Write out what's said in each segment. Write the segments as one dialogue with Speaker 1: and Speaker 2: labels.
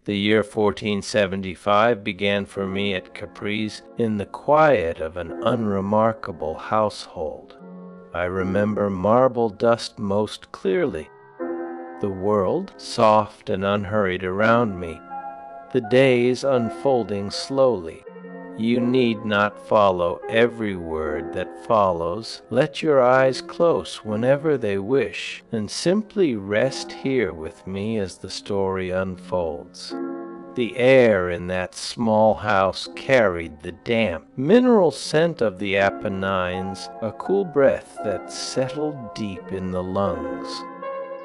Speaker 1: The year 1475 began for me at Caprese in the quiet of an unremarkable household. I remember marble dust most clearly, the world soft and unhurried around me, the days unfolding slowly. You need not follow every word that follows. Let your eyes close whenever they wish, and simply rest here with me as the story unfolds. The air in that small house carried the damp, mineral scent of the Apennines, a cool breath that settled deep in the lungs.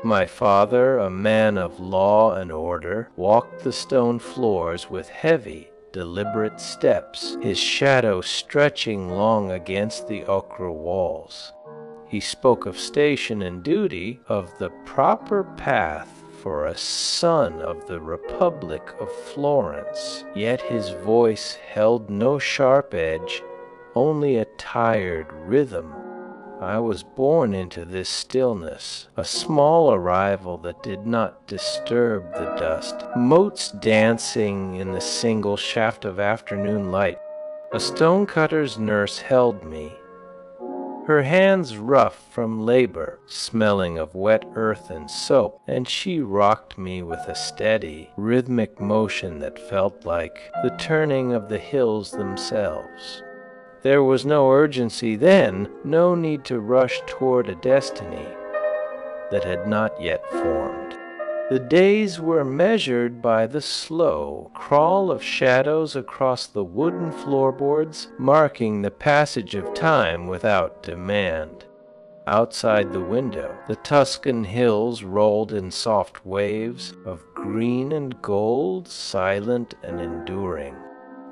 Speaker 1: My father, a man of law and order, walked the stone floors with heavy, deliberate steps, his shadow stretching long against the ochre walls. He spoke of station and duty, of the proper path for a son of the Republic of Florence, yet his voice held no sharp edge, only a tired rhythm. I was born into this stillness, a small arrival that did not disturb the dust, motes dancing in the single shaft of afternoon light. A stonecutter's nurse held me, her hands rough from labor, smelling of wet earth and soap, and she rocked me with a steady, rhythmic motion that felt like the turning of the hills themselves. There was no urgency then, no need to rush toward a destiny that had not yet formed. The days were measured by the slow crawl of shadows across the wooden floorboards, marking the passage of time without demand. Outside the window, the Tuscan hills rolled in soft waves of green and gold, silent and enduring.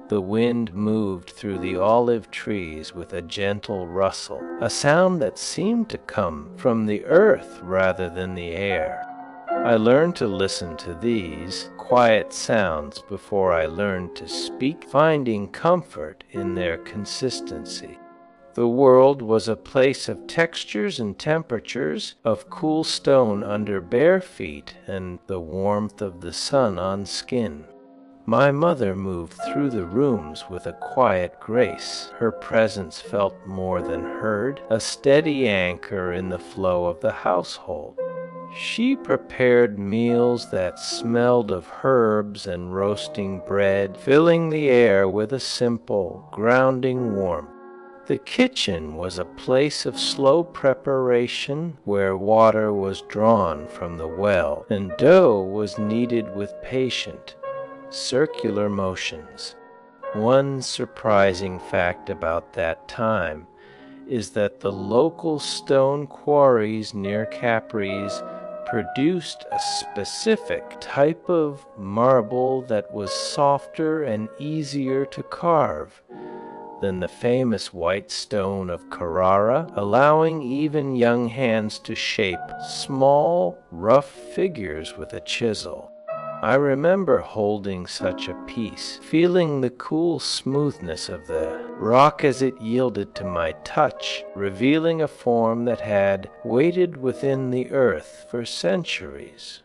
Speaker 1: The wind moved through the olive trees with a gentle rustle, a sound that seemed to come from the earth rather than the air. I learned to listen to these quiet sounds before I learned to speak, finding comfort in their consistency. The world was a place of textures and temperatures, of cool stone under bare feet and the warmth of the sun on skin. My mother moved through the rooms with a quiet grace. Her presence felt more than heard, a steady anchor in the flow of the household. She prepared meals that smelled of herbs and roasting bread, filling the air with a simple, grounding warmth. The kitchen was a place of slow preparation, where water was drawn from the well, and dough was kneaded with patient, circular motions. One surprising fact about that time is that the local stone quarries near Caprese produced a specific type of marble that was softer and easier to carve than the famous white stone of Carrara, allowing even young hands to shape small, rough figures with a chisel. I remember holding such a piece, feeling the cool smoothness of the rock as it yielded to my touch, revealing a form that had waited within the earth for centuries.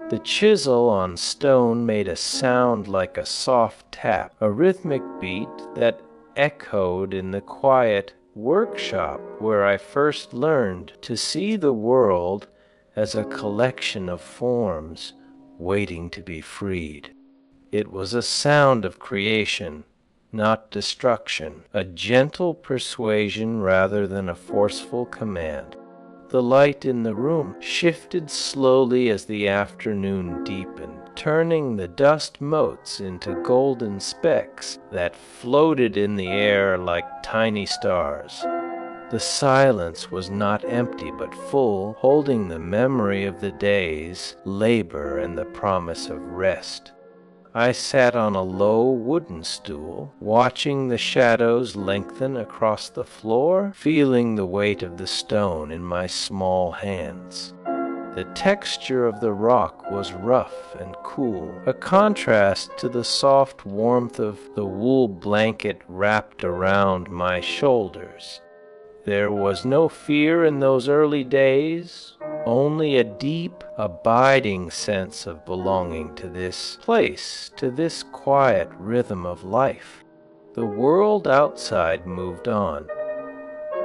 Speaker 1: The chisel on stone made a sound like a soft tap, a rhythmic beat that echoed in the quiet workshop where I first learned to see the world as a collection of forms waiting to be freed. It was a sound of creation, not destruction, a gentle persuasion rather than a forceful command. The light in the room shifted slowly as the afternoon deepened, turning the dust motes into golden specks that floated in the air like tiny stars. The silence was not empty but full, holding the memory of the day's labor and the promise of rest. I sat on a low wooden stool, watching the shadows lengthen across the floor, feeling the weight of the stone in my small hands. The texture of the rock was rough and cool, a contrast to the soft warmth of the wool blanket wrapped around my shoulders. There was no fear in those early days, only a deep, abiding sense of belonging to this place, to this quiet rhythm of life. The world outside moved on,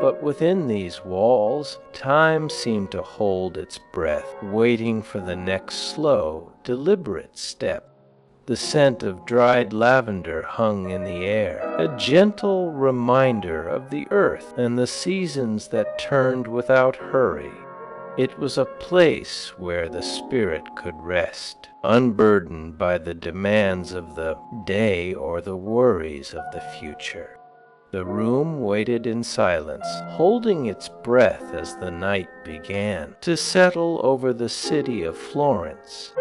Speaker 1: but within these walls, time seemed to hold its breath, waiting for the next slow, deliberate step. The scent of dried lavender hung in the air, a gentle reminder of the earth and the seasons that turned without hurry. It was a place where the spirit could rest, unburdened by the demands of the day or the worries of the future. The room waited in silence, holding its breath as the night began to settle over the city of Florence.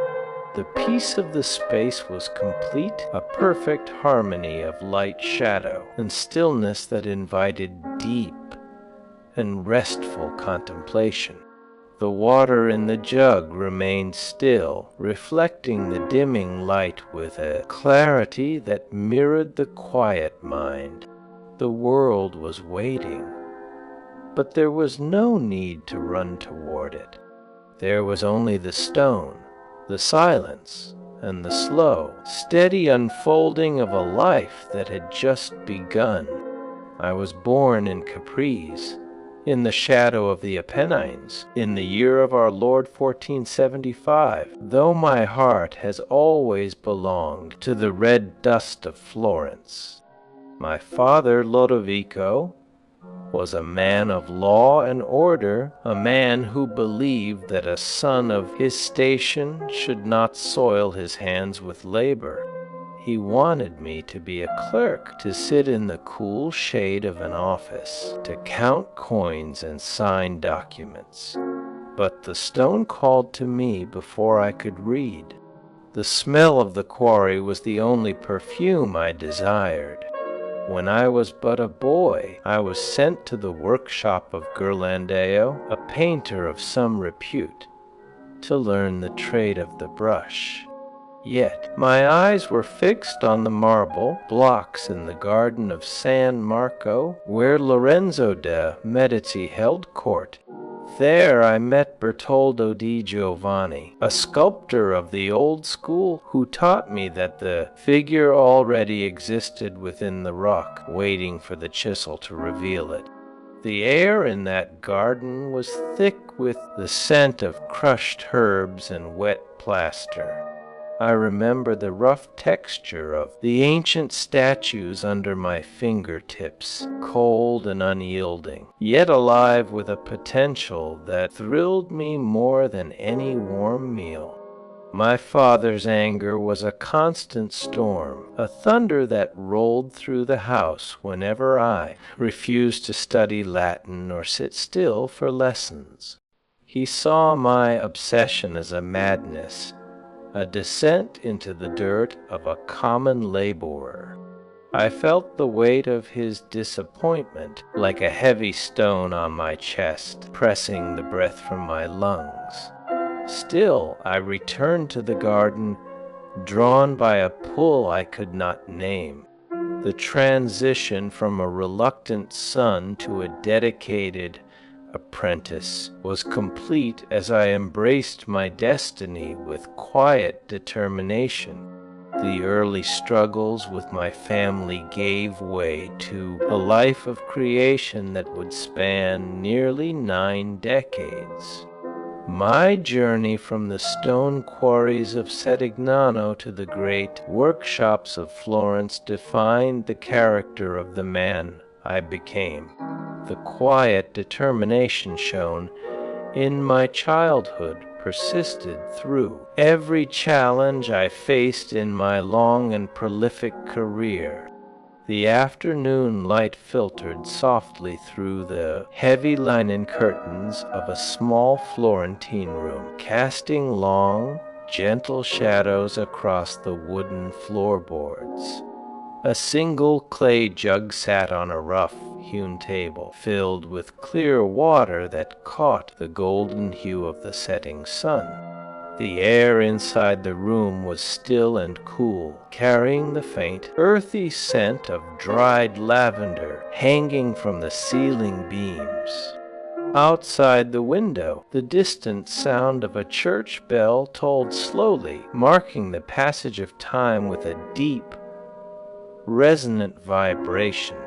Speaker 1: The peace of the space was complete, a perfect harmony of light-shadow and stillness that invited deep and restful contemplation. The water in the jug remained still, reflecting the dimming light with a clarity that mirrored the quiet mind. The world was waiting, but there was no need to run toward it. There was only the stone, the silence, and the slow, steady unfolding of a life that had just begun. I was born in Caprese, in the shadow of the Apennines, in the year of our Lord 1475, though my heart has always belonged to the red dust of Florence. My father, Lodovico, was a man of law and order, a man who believed that a son of his station should not soil his hands with labor. He wanted me to be a clerk, to sit in the cool shade of an office, to count coins and sign documents. But the stone called to me before I could read. The smell of the quarry was the only perfume I desired. When I was but a boy, I was sent to the workshop of Ghirlandaio, a painter of some repute, to learn the trade of the brush. Yet my eyes were fixed on the marble blocks in the garden of San Marco, where Lorenzo de' Medici held court. There I met Bertoldo di Giovanni, a sculptor of the old school, who taught me that the figure already existed within the rock, waiting for the chisel to reveal it. The air in that garden was thick with the scent of crushed herbs and wet plaster. I remember the rough texture of the ancient statues under my fingertips, cold and unyielding, yet alive with a potential that thrilled me more than any warm meal. My father's anger was a constant storm, a thunder that rolled through the house whenever I refused to study Latin or sit still for lessons. He saw my obsession as a madness, a descent into the dirt of a common laborer. I felt the weight of his disappointment like a heavy stone on my chest, pressing the breath from my lungs. Still, I returned to the garden, drawn by a pull I could not name. The transition from a reluctant son to a dedicated apprentice was complete as I embraced my destiny with quiet determination. The early struggles with my family gave way to a life of creation that would span nearly 9 decades. My journey from the stone quarries of Settignano to the great workshops of Florence defined the character of the man I became. The quiet determination shown in my childhood persisted through every challenge I faced in my long and prolific career. The afternoon light filtered softly through the heavy linen curtains of a small Florentine room, casting long, gentle shadows across the wooden floorboards. A single clay jug sat on a rough-hewn table, filled with clear water that caught the golden hue of the setting sun. The air inside the room was still and cool, carrying the faint, earthy scent of dried lavender hanging from the ceiling beams. Outside the window, the distant sound of a church bell tolled slowly, marking the passage of time with a deep, resonant vibration.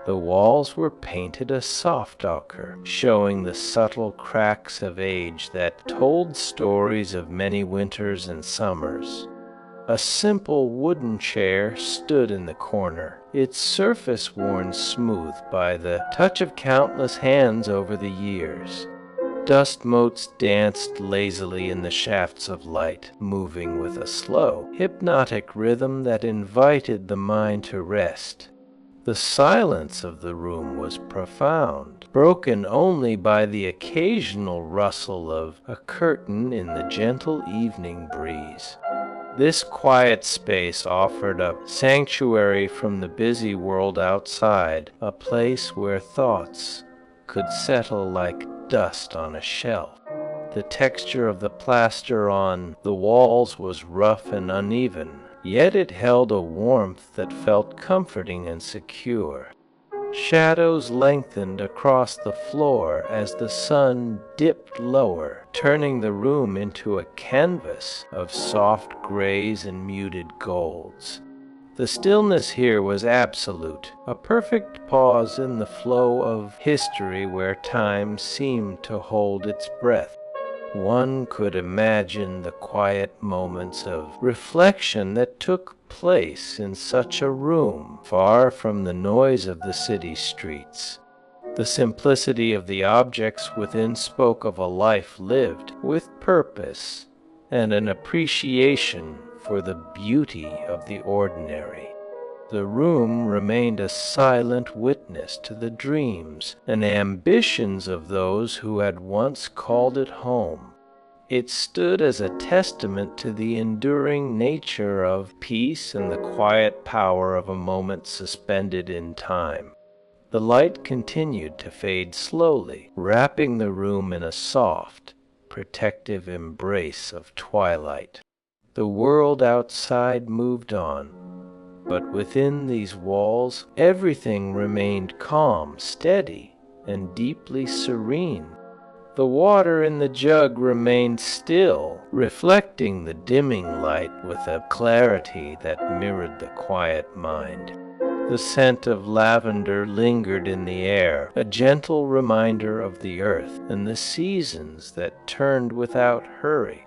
Speaker 1: The walls were painted a soft ochre, showing the subtle cracks of age that told stories of many winters and summers. A simple wooden chair stood in the corner, its surface worn smooth by the touch of countless hands over the years. Dust motes danced lazily in the shafts of light, moving with a slow, hypnotic rhythm that invited the mind to rest. The silence of the room was profound, broken only by the occasional rustle of a curtain in the gentle evening breeze. This quiet space offered a sanctuary from the busy world outside, a place where thoughts could settle like dust on a shelf. The texture of the plaster on the walls was rough and uneven, yet it held a warmth that felt comforting and secure. Shadows lengthened across the floor as the sun dipped lower, turning the room into a canvas of soft grays and muted golds. The stillness here was absolute, a perfect pause in the flow of history where time seemed to hold its breath. One could imagine the quiet moments of reflection that took place in such a room, far from the noise of the city streets. The simplicity of the objects within spoke of a life lived with purpose and an appreciation for the beauty of the ordinary. The room remained a silent witness to the dreams and ambitions of those who had once called it home. It stood as a testament to the enduring nature of peace and the quiet power of a moment suspended in time. The light continued to fade slowly, wrapping the room in a soft, protective embrace of twilight. The world outside moved on, but within these walls, everything remained calm, steady, and deeply serene. The water in the jug remained still, reflecting the dimming light with a clarity that mirrored the quiet mind. The scent of lavender lingered in the air, a gentle reminder of the earth and the seasons that turned without hurry.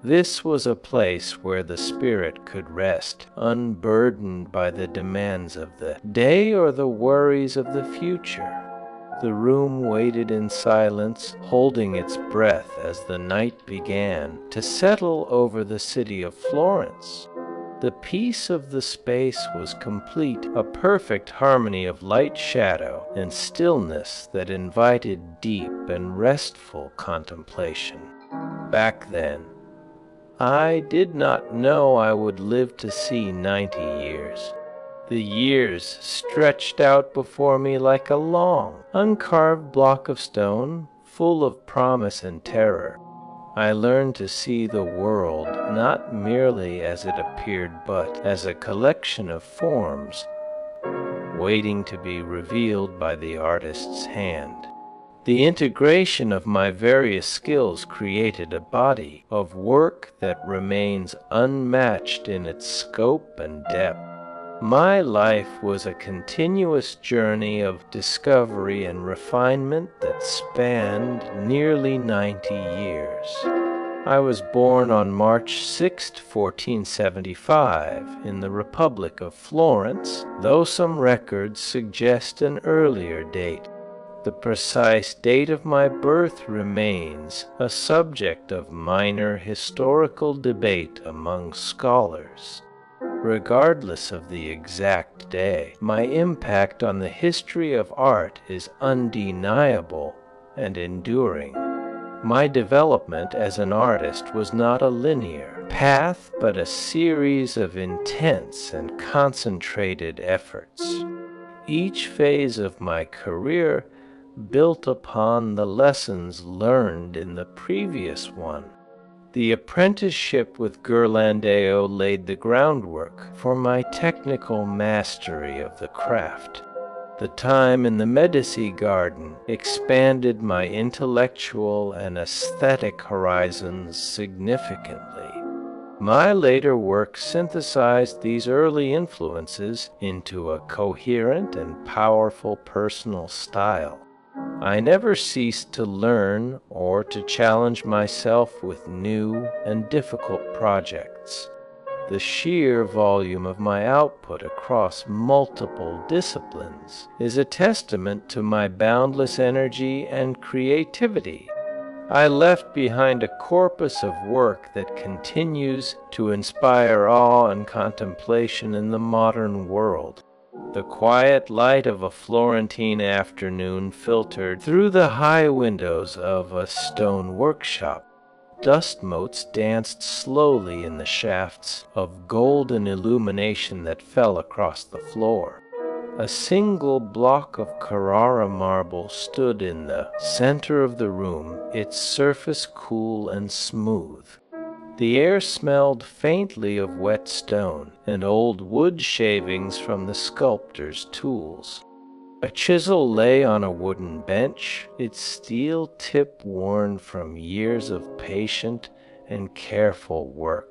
Speaker 1: This was a place where the spirit could rest, unburdened by the demands of the day or the worries of the future. The room waited in silence, holding its breath as the night began to settle over the city of Florence. The peace of the space was complete, a perfect harmony of light-shadow and stillness that invited deep and restful contemplation. Back then, I did not know I would live to see 90 years. The years stretched out before me like a long, uncarved block of stone, full of promise and terror. I learned to see the world not merely as it appeared, but as a collection of forms, waiting to be revealed by the artist's hand. The integration of my various skills created a body of work that remains unmatched in its scope and depth. My life was a continuous journey of discovery and refinement that spanned nearly 90 years. I was born on March 6, 1475, in the Republic of Florence, though some records suggest an earlier date. The precise date of my birth remains a subject of minor historical debate among scholars. Regardless of the exact day, my impact on the history of art is undeniable and enduring. My development as an artist was not a linear path, but a series of intense and concentrated efforts. Each phase of my career built upon the lessons learned in the previous one. The apprenticeship with Ghirlandaio laid the groundwork for my technical mastery of the craft. The time in the Medici garden expanded my intellectual and aesthetic horizons significantly. My later work synthesized these early influences into a coherent and powerful personal style. I never ceased to learn or to challenge myself with new and difficult projects. The sheer volume of my output across multiple disciplines is a testament to my boundless energy and creativity. I left behind a corpus of work that continues to inspire awe and contemplation in the modern world. The quiet light of a Florentine afternoon filtered through the high windows of a stone workshop. Dust motes danced slowly in the shafts of golden illumination that fell across the floor. A single block of Carrara marble stood in the center of the room, its surface cool and smooth. The air smelled faintly of wet stone and old wood shavings from the sculptor's tools. A chisel lay on a wooden bench, its steel tip worn from years of patient and careful work.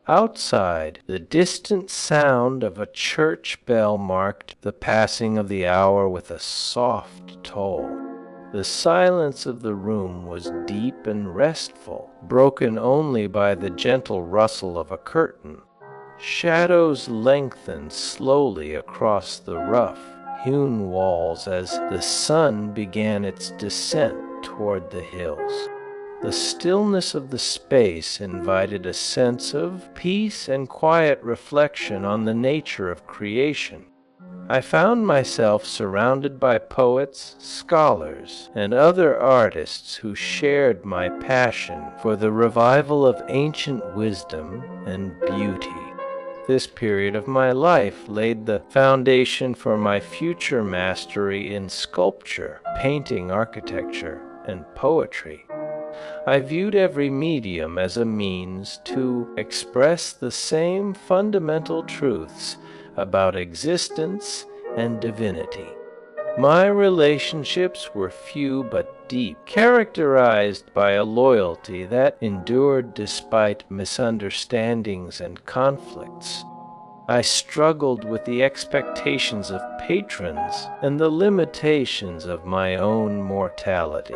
Speaker 1: Outside, the distant sound of a church bell marked the passing of the hour with a soft toll. The silence of the room was deep and restful, broken only by the gentle rustle of a curtain. Shadows lengthened slowly across the rough, hewn walls as the sun began its descent toward the hills. The stillness of the space invited a sense of peace and quiet reflection on the nature of creation. I found myself surrounded by poets, scholars, and other artists who shared my passion for the revival of ancient wisdom and beauty. This period of my life laid the foundation for my future mastery in sculpture, painting, architecture, and poetry. I viewed every medium as a means to express the same fundamental truths about existence and divinity. My relationships were few but deep, characterized by a loyalty that endured despite misunderstandings and conflicts. I struggled with the expectations of patrons and the limitations of my own mortality.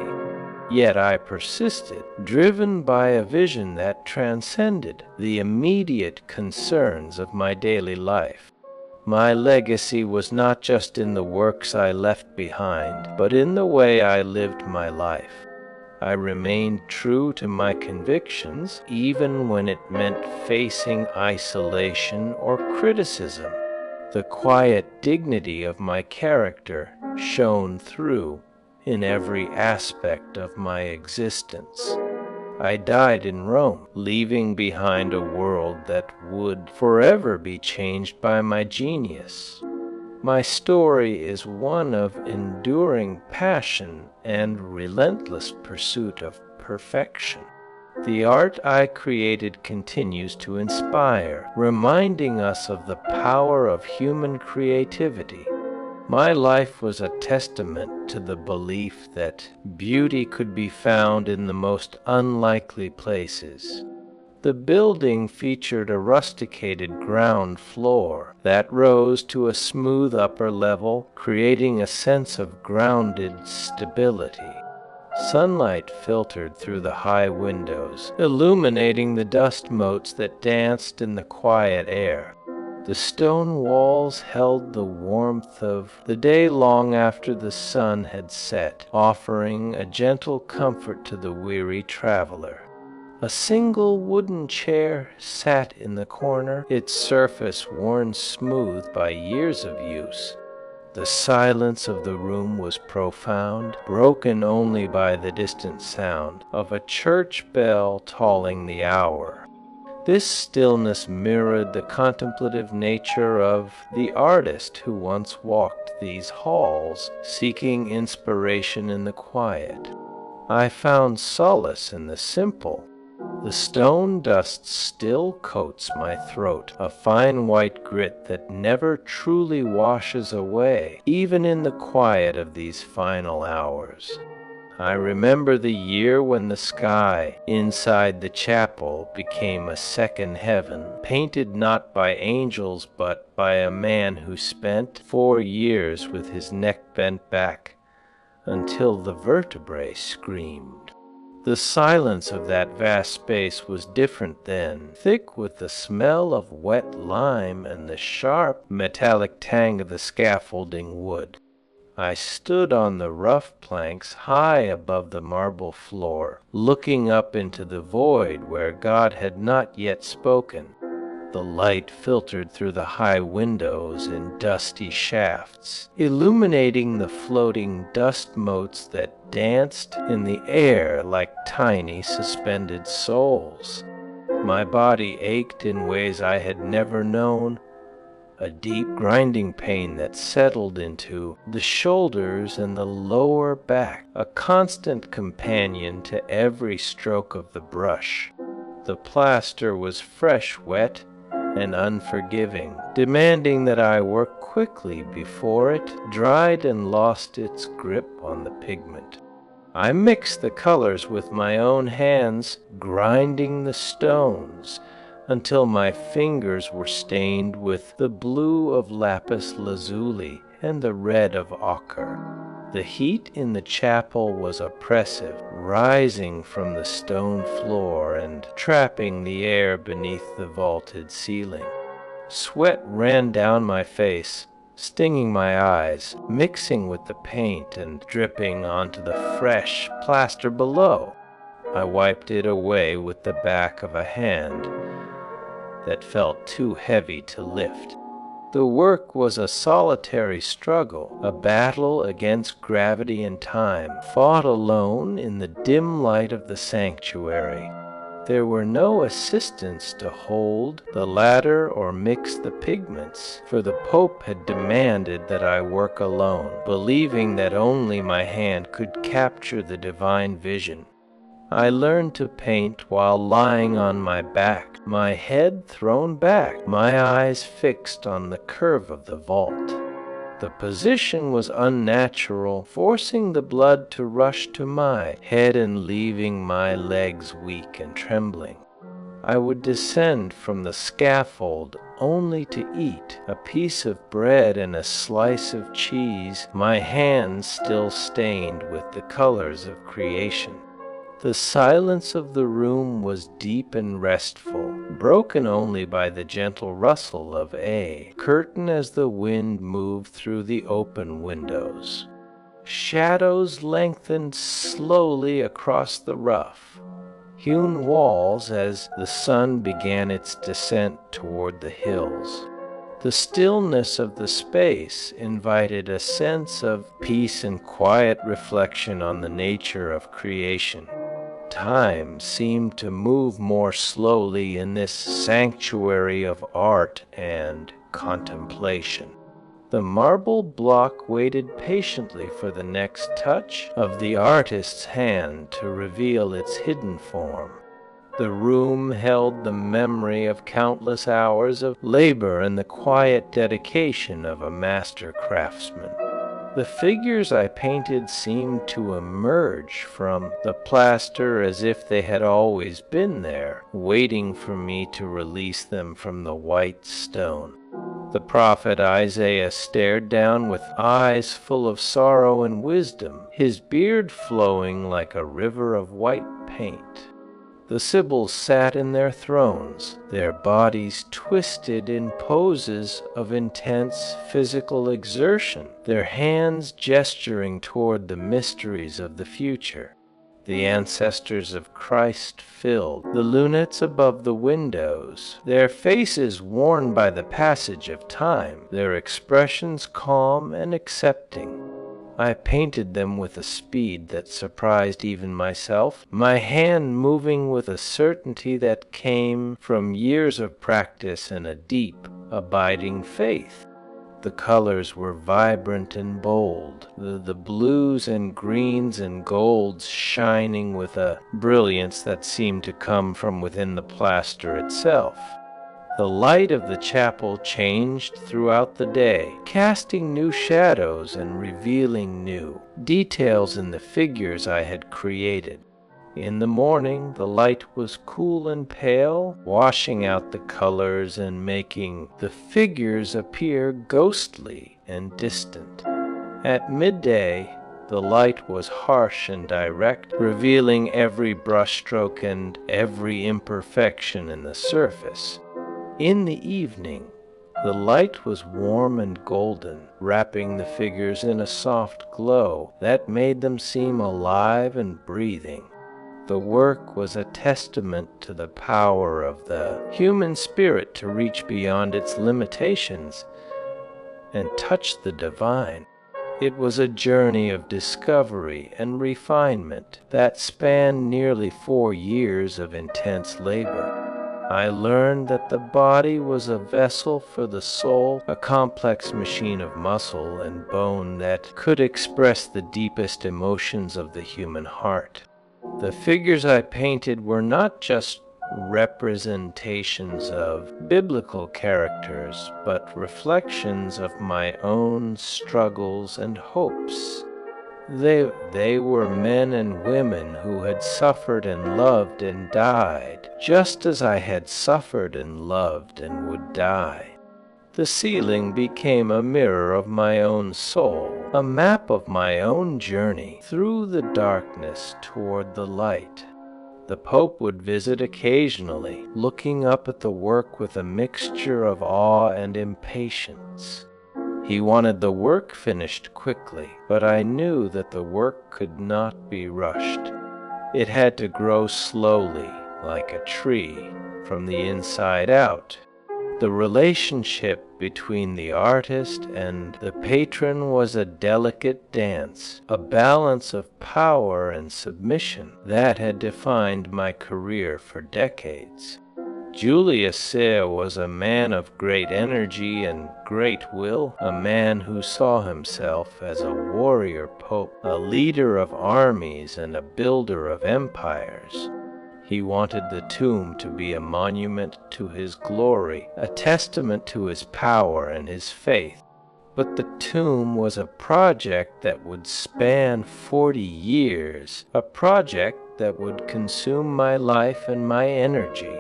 Speaker 1: Yet I persisted, driven by a vision that transcended the immediate concerns of my daily life. My legacy was not just in the works I left behind, but in the way I lived my life. I remained true to my convictions, even when it meant facing isolation or criticism. The quiet dignity of my character shone through in every aspect of my existence. I died in Rome, leaving behind a world that would forever be changed by my genius. My story is one of enduring passion and relentless pursuit of perfection. The art I created continues to inspire, reminding us of the power of human creativity. My life was a testament to the belief that beauty could be found in the most unlikely places. The building featured a rusticated ground floor that rose to a smooth upper level, creating a sense of grounded stability. Sunlight filtered through the high windows, illuminating the dust motes that danced in the quiet air. The stone walls held the warmth of the day long after the sun had set, offering a gentle comfort to the weary traveler. A single wooden chair sat in the corner, its surface worn smooth by years of use. The silence of the room was profound, broken only by the distant sound of a church bell tolling the hour. This stillness mirrored the contemplative nature of the artist who once walked these halls, seeking inspiration in the quiet. I found solace in the simple, The stone dust still coats my throat, a fine white grit that never truly washes away, even in the quiet of these final hours. I remember the year when the sky inside the chapel became a second heaven, painted not by angels but by a man who spent 4 years with his neck bent back until the vertebrae screamed. The silence of that vast space was different then, thick with the smell of wet lime and the sharp metallic tang of the scaffolding wood. I stood on the rough planks high above the marble floor, looking up into the void where God had not yet spoken. The light filtered through the high windows in dusty shafts, illuminating the floating dust motes that danced in the air like tiny suspended souls. My body ached in ways I had never known, a deep grinding pain that settled into the shoulders and the lower back, a constant companion to every stroke of the brush. The plaster was fresh, wet, and unforgiving, demanding that I work quickly before it dried and lost its grip on the pigment. I mixed the colors with my own hands, grinding the stones until my fingers were stained with the blue of lapis lazuli and the red of ochre. The heat in the chapel was oppressive, rising from the stone floor and trapping the air beneath the vaulted ceiling. Sweat ran down my face, stinging my eyes, mixing with the paint and dripping onto the fresh plaster below. I wiped it away with the back of a hand that felt too heavy to lift. The work was a solitary struggle, a battle against gravity and time, fought alone in the dim light of the sanctuary. There were no assistants to hold the ladder or mix the pigments, for the Pope had demanded that I work alone, believing that only my hand could capture the divine vision. I learned to paint while lying on my back, my head thrown back, my eyes fixed on the curve of the vault. The position was unnatural, forcing the blood to rush to my head and leaving my legs weak and trembling. I would descend from the scaffold only to eat a piece of bread and a slice of cheese, my hands still stained with the colors of creation. The silence of the room was deep and restful, broken only by the gentle rustle of a curtain as the wind moved through the open windows. Shadows lengthened slowly across the rough, hewn walls as the sun began its descent toward the hills. The stillness of the space invited a sense of peace and quiet reflection on the nature of creation. Time seemed to move more slowly in this sanctuary of art and contemplation. The marble block waited patiently for the next touch of the artist's hand to reveal its hidden form. The room held the memory of countless hours of labor and the quiet dedication of a master craftsman. The figures I painted seemed to emerge from the plaster as if they had always been there, waiting for me to release them from the white stone. The prophet Isaiah stared down with eyes full of sorrow and wisdom, his beard flowing like a river of white paint. The Sibyls sat in their thrones, their bodies twisted in poses of intense physical exertion, their hands gesturing toward the mysteries of the future. The ancestors of Christ filled the lunettes above the windows, their faces worn by the passage of time, their expressions calm and accepting. I painted them with a speed that surprised even myself, my hand moving with a certainty that came from years of practice and a deep, abiding faith. The colors were vibrant and bold, the blues and greens and golds shining with a brilliance that seemed to come from within the plaster itself. The light of the chapel changed throughout the day, casting new shadows and revealing new details in the figures I had created. In the morning, the light was cool and pale, washing out the colors and making the figures appear ghostly and distant. At midday, the light was harsh and direct, revealing every brushstroke and every imperfection in the surface. In the evening, the light was warm and golden, wrapping the figures in a soft glow that made them seem alive and breathing. The work was a testament to the power of the human spirit to reach beyond its limitations and touch the divine. It was a journey of discovery and refinement that spanned nearly 4 years of intense labor. I learned that the body was a vessel for the soul, a complex machine of muscle and bone that could express the deepest emotions of the human heart. The figures I painted were not just representations of biblical characters, but reflections of my own struggles and hopes. They were men and women who had suffered and loved and died, just as I had suffered and loved and would die. The ceiling became a mirror of my own soul, a map of my own journey through the darkness toward the light. The Pope would visit occasionally, looking up at the work with a mixture of awe and impatience. He wanted the work finished quickly, but I knew that the work could not be rushed. It had to grow slowly, like a tree, from the inside out. The relationship between the artist and the patron was a delicate dance, a balance of power and submission that had defined my career for decades. Julius Caesar was a man of great energy and great will, a man who saw himself as a warrior pope, a leader of armies and a builder of empires. He wanted the tomb to be a monument to his glory, a testament to his power and his faith. But the tomb was a project that would span 40 years, a project that would consume my life and my energy.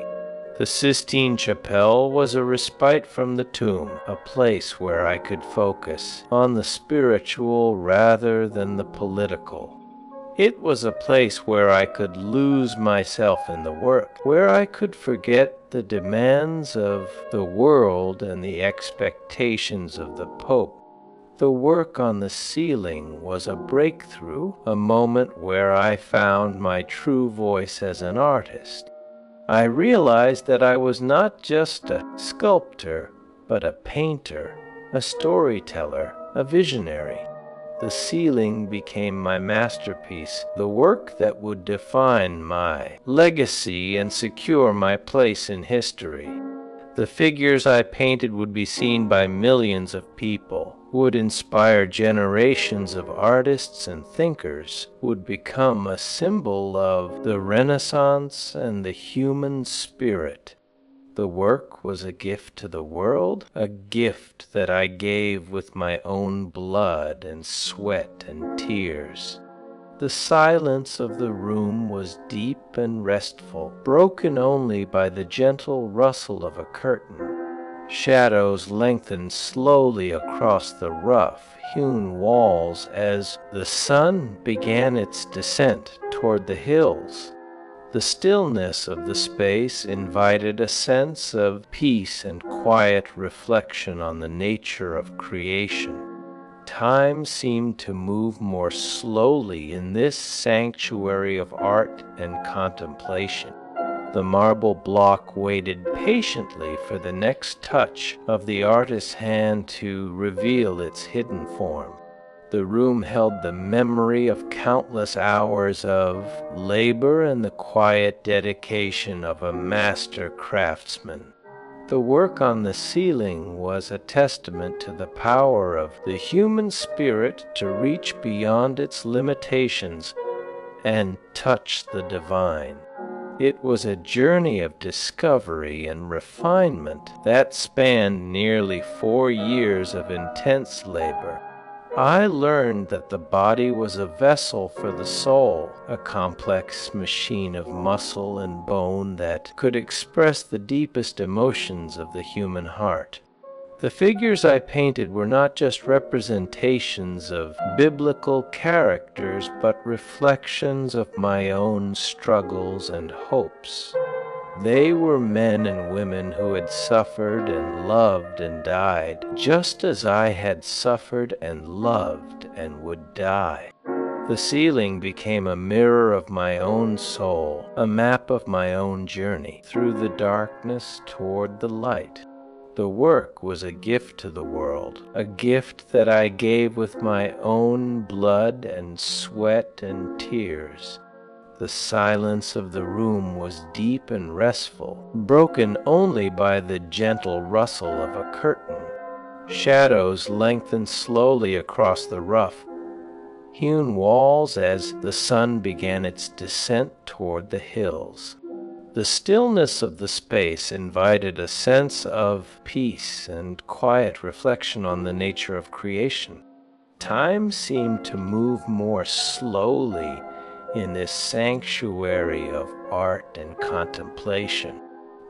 Speaker 1: The Sistine Chapel was a respite from the tomb, a place where I could focus on the spiritual rather than the political. It was a place where I could lose myself in the work, where I could forget the demands of the world and the expectations of the Pope. The work on the ceiling was a breakthrough, a moment where I found my true voice as an artist. I realized that I was not just a sculptor, but a painter, a storyteller, a visionary. The ceiling became my masterpiece, the work that would define my legacy and secure my place in history. The figures I painted would be seen by millions of people, would inspire generations of artists and thinkers, would become a symbol of the Renaissance and the human spirit. The work was a gift to the world, a gift that I gave with my own blood and sweat and tears. The silence of the room was deep and restful, broken only by the gentle rustle of a curtain. Shadows lengthened slowly across the rough-hewn walls as the sun began its descent toward the hills. The stillness of the space invited a sense of peace and quiet reflection on the nature of creation. Time seemed to move more slowly in this sanctuary of art and contemplation. The marble block waited patiently for the next touch of the artist's hand to reveal its hidden form. The room held the memory of countless hours of labor and the quiet dedication of a master craftsman. The work on the ceiling was a testament to the power of the human spirit to reach beyond its limitations and touch the divine. It was a journey of discovery and refinement that spanned nearly 4 years of intense labor. I learned that the body was a vessel for the soul, a complex machine of muscle and bone that could express the deepest emotions of the human heart. The figures I painted were not just representations of biblical characters, but reflections of my own struggles and hopes. They were men and women who had suffered and loved and died, just as I had suffered and loved and would die. The ceiling became a mirror of my own soul, a map of my own journey through the darkness toward the light. The work was a gift to the world, a gift that I gave with my own blood and sweat and tears. The silence of the room was deep and restful, broken only by the gentle rustle of a curtain. Shadows lengthened slowly across the rough, hewn walls as the sun began its descent toward the hills. The stillness of the space invited a sense of peace and quiet reflection on the nature of creation. Time seemed to move more slowly in this sanctuary of art and contemplation.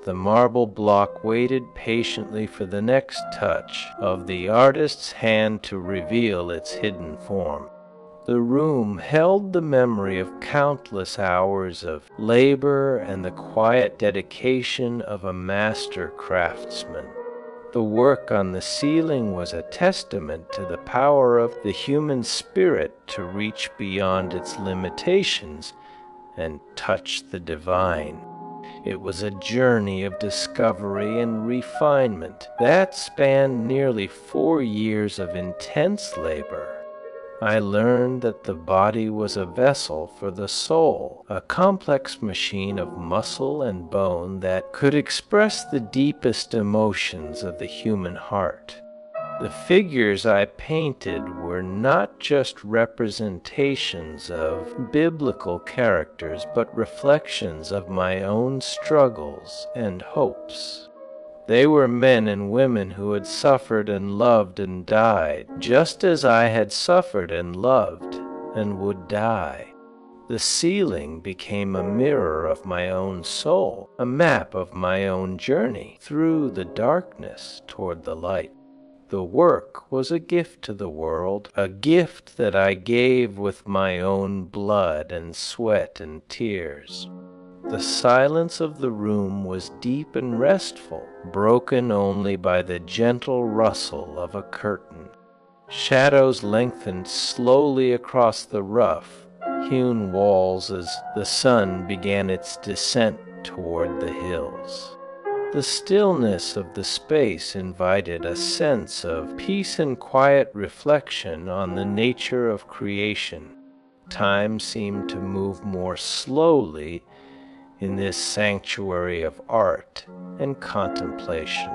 Speaker 1: The marble block waited patiently for the next touch of the artist's hand to reveal its hidden form. The room held the memory of countless hours of labor and the quiet dedication of a master craftsman. The work on the ceiling was a testament to the power of the human spirit to reach beyond its limitations and touch the divine. It was a journey of discovery and refinement that spanned nearly 4 years of intense labor. I learned that the body was a vessel for the soul, a complex machine of muscle and bone that could express the deepest emotions of the human heart. The figures I painted were not just representations of biblical characters, but reflections of my own struggles and hopes. They were men and women who had suffered and loved and died, just as I had suffered and loved and would die. The ceiling became a mirror of my own soul, a map of my own journey through the darkness toward the light. The work was a gift to the world, a gift that I gave with my own blood and sweat and tears. The silence of the room was deep and restful, broken only by the gentle rustle of a curtain. Shadows lengthened slowly across the rough, hewn walls as the sun began its descent toward the hills. The stillness of the space invited a sense of peace and quiet reflection on the nature of creation. Time seemed to move more slowly in this sanctuary of art and contemplation.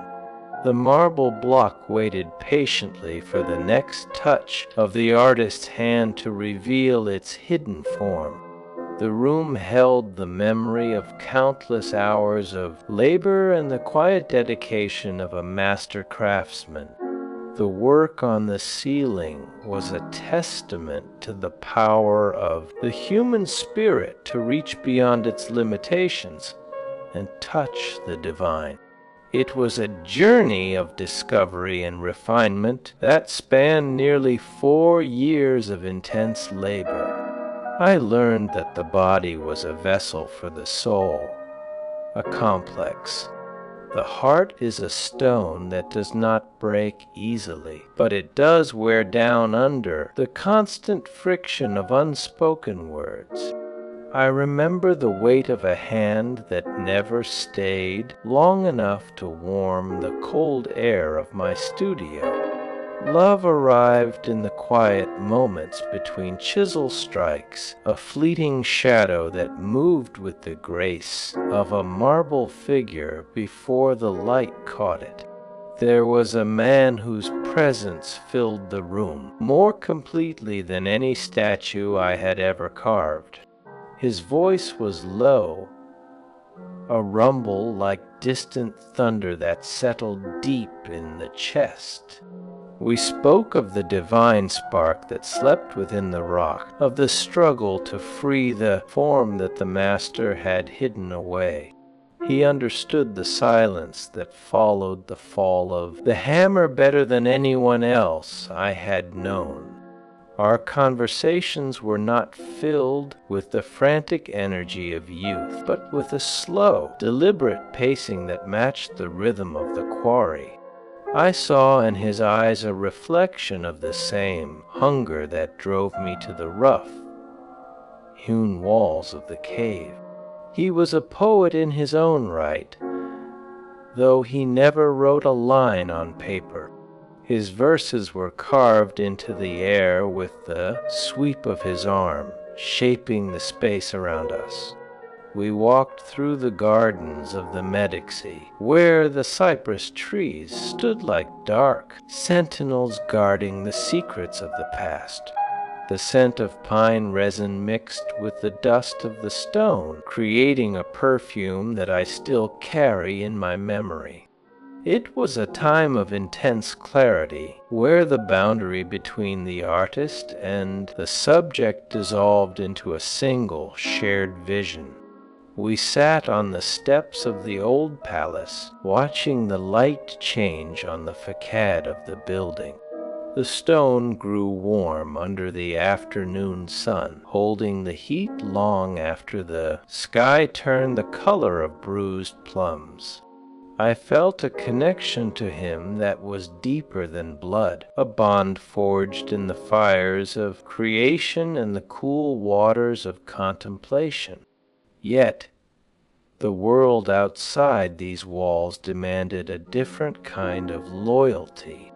Speaker 1: The marble block waited patiently for the next touch of the artist's hand to reveal its hidden form. The room held the memory of countless hours of labor and the quiet dedication of a master craftsman. The work on the ceiling was a testament to the power of the human spirit to reach beyond its limitations and touch the divine. It was a journey of discovery and refinement that spanned nearly 4 years of intense labor. I learned that the body was a vessel for the soul, a complex. The heart is a stone that does not break easily, but it does wear down under the constant friction of unspoken words. I remember the weight of a hand that never stayed long enough to warm the cold air of my studio. Love arrived in the quiet moments between chisel strikes, a fleeting shadow that moved with the grace of a marble figure before the light caught it. There was a man whose presence filled the room more completely than any statue I had ever carved. His voice was low, a rumble like distant thunder that settled deep in the chest. We spoke of the divine spark that slept within the rock, of the struggle to free the form that the master had hidden away. He understood the silence that followed the fall of the hammer better than anyone else I had known. Our conversations were not filled with the frantic energy of youth, but with a slow, deliberate pacing that matched the rhythm of the quarry. I saw in his eyes a reflection of the same hunger that drove me to the rough, hewn walls of the cave. He was a poet in his own right, though he never wrote a line on paper. His verses were carved into the air with the sweep of his arm, shaping the space around us. We walked through the gardens of the Medici, where the cypress trees stood like dark sentinels guarding the secrets of the past. The scent of pine resin mixed with the dust of the stone, creating a perfume that I still carry in my memory. It was a time of intense clarity, where the boundary between the artist and the subject dissolved into a single shared vision. We sat on the steps of the old palace, watching the light change on the facade of the building. The stone grew warm under the afternoon sun, holding the heat long after the sky turned the color of bruised plums. I felt a connection to him that was deeper than blood, a bond forged in the fires of creation and the cool waters of contemplation. Yet, the world outside these walls demanded a different kind of loyalty.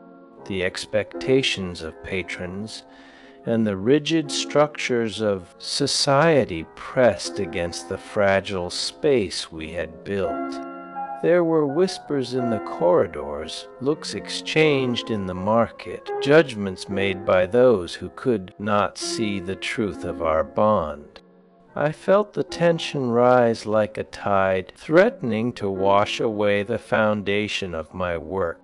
Speaker 1: The expectations of patrons and the rigid structures of society pressed against the fragile space we had built. There were whispers in the corridors, looks exchanged in the market, judgments made by those who could not see the truth of our bond. I felt the tension rise like a tide, threatening to wash away the foundation of my work.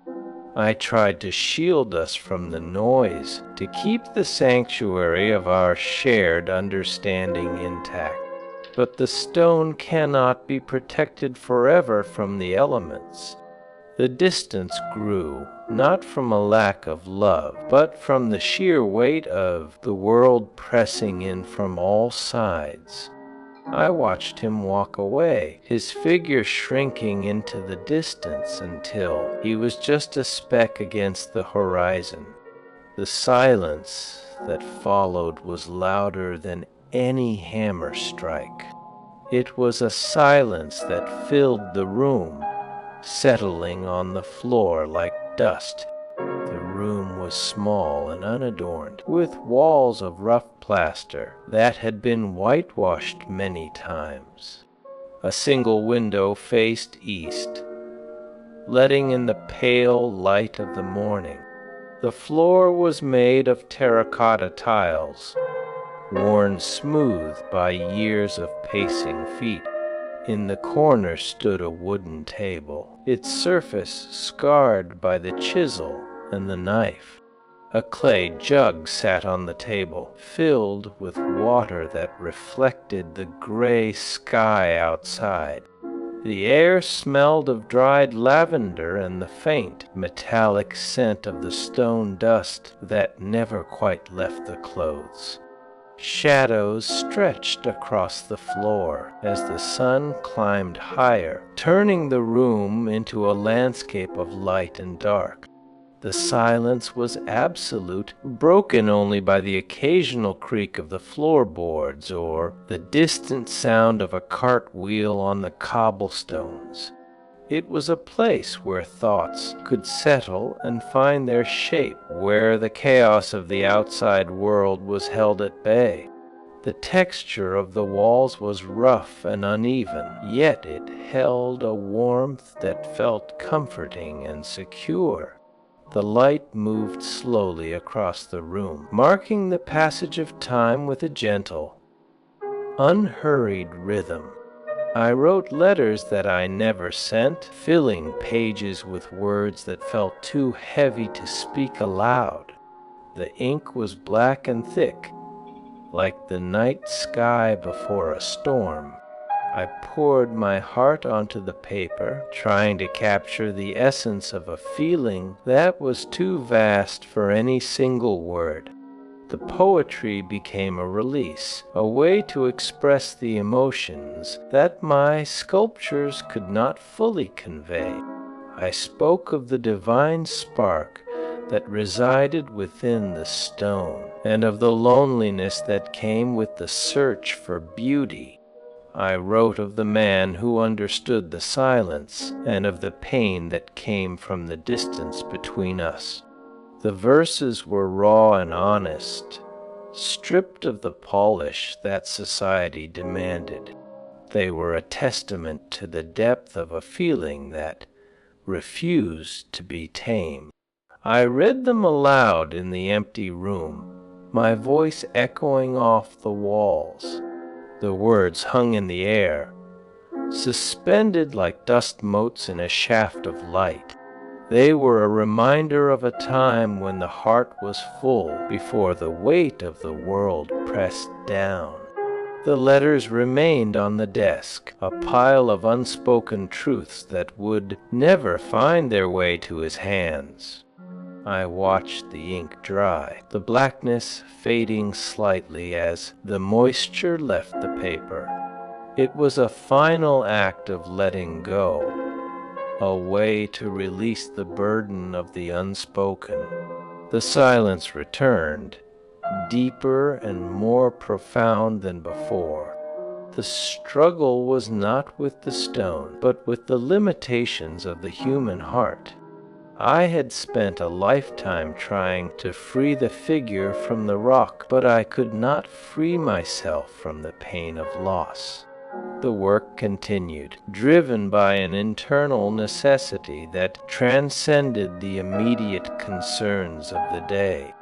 Speaker 1: I tried to shield us from the noise, to keep the sanctuary of our shared understanding intact. But the stone cannot be protected forever from the elements. The distance grew, not from a lack of love, but from the sheer weight of the world pressing in from all sides. I watched him walk away, his figure shrinking into the distance until he was just a speck against the horizon. The silence that followed was louder than any hammer strike. It was a silence that filled the room, settling on the floor like dust. The room was small and unadorned, with walls of rough plaster that had been whitewashed many times. A single window faced east, letting in the pale light of the morning. The floor was made of terracotta tiles, worn smooth by years of pacing feet. In the corner stood a wooden table, its surface scarred by the chisel and the knife. A clay jug sat on the table, filled with water that reflected the gray sky outside. The air smelled of dried lavender and the faint, metallic scent of the stone dust that never quite left the clothes. Shadows stretched across the floor as the sun climbed higher, turning the room into a landscape of light and dark. The silence was absolute, broken only by the occasional creak of the floorboards or the distant sound of a cartwheel on the cobblestones. It was a place where thoughts could settle and find their shape, where the chaos of the outside world was held at bay. The texture of the walls was rough and uneven, yet it held a warmth that felt comforting and secure. The light moved slowly across the room, marking the passage of time with a gentle, unhurried rhythm. I wrote letters that I never sent, filling pages with words that felt too heavy to speak aloud. The ink was black and thick, like the night sky before a storm. I poured my heart onto the paper, trying to capture the essence of a feeling that was too vast for any single word. The poetry became a release, a way to express the emotions that my sculptures could not fully convey. I spoke of the divine spark that resided within the stone, and of the loneliness that came with the search for beauty. I wrote of the man who understood the silence, and of the pain that came from the distance between us. The verses were raw and honest, stripped of the polish that society demanded. They were a testament to the depth of a feeling that refused to be tamed. I read them aloud in the empty room, my voice echoing off the walls. The words hung in the air, suspended like dust motes in a shaft of light. They were a reminder of a time when the heart was full before the weight of the world pressed down. The letters remained on the desk, a pile of unspoken truths that would never find their way to his hands. I watched the ink dry, the blackness fading slightly as the moisture left the paper. It was a final act of letting go, a way to release the burden of the unspoken. The silence returned, deeper and more profound than before. The struggle was not with the stone, but with the limitations of the human heart. I had spent a lifetime trying to free the figure from the rock, but I could not free myself from the pain of loss. The work continued, driven by an internal necessity that transcended the immediate concerns of the day.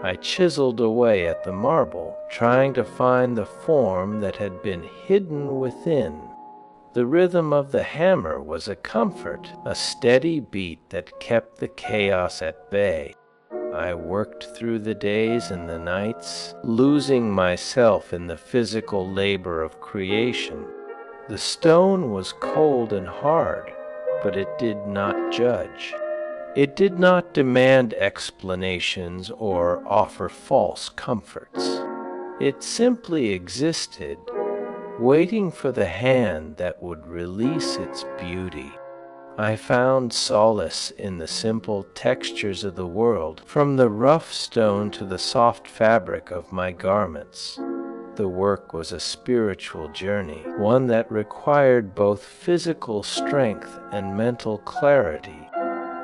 Speaker 1: I chiseled away at the marble, trying to find the form that had been hidden within. The rhythm of the hammer was a comfort, a steady beat that kept the chaos at bay. I worked through the days and the nights, losing myself in the physical labor of creation. The stone was cold and hard, but it did not judge. It did not demand explanations or offer false comforts. It simply existed, waiting for the hand that would release its beauty. I found solace in the simple textures of the world, from the rough stone to the soft fabric of my garments. The work was a spiritual journey, one that required both physical strength and mental clarity.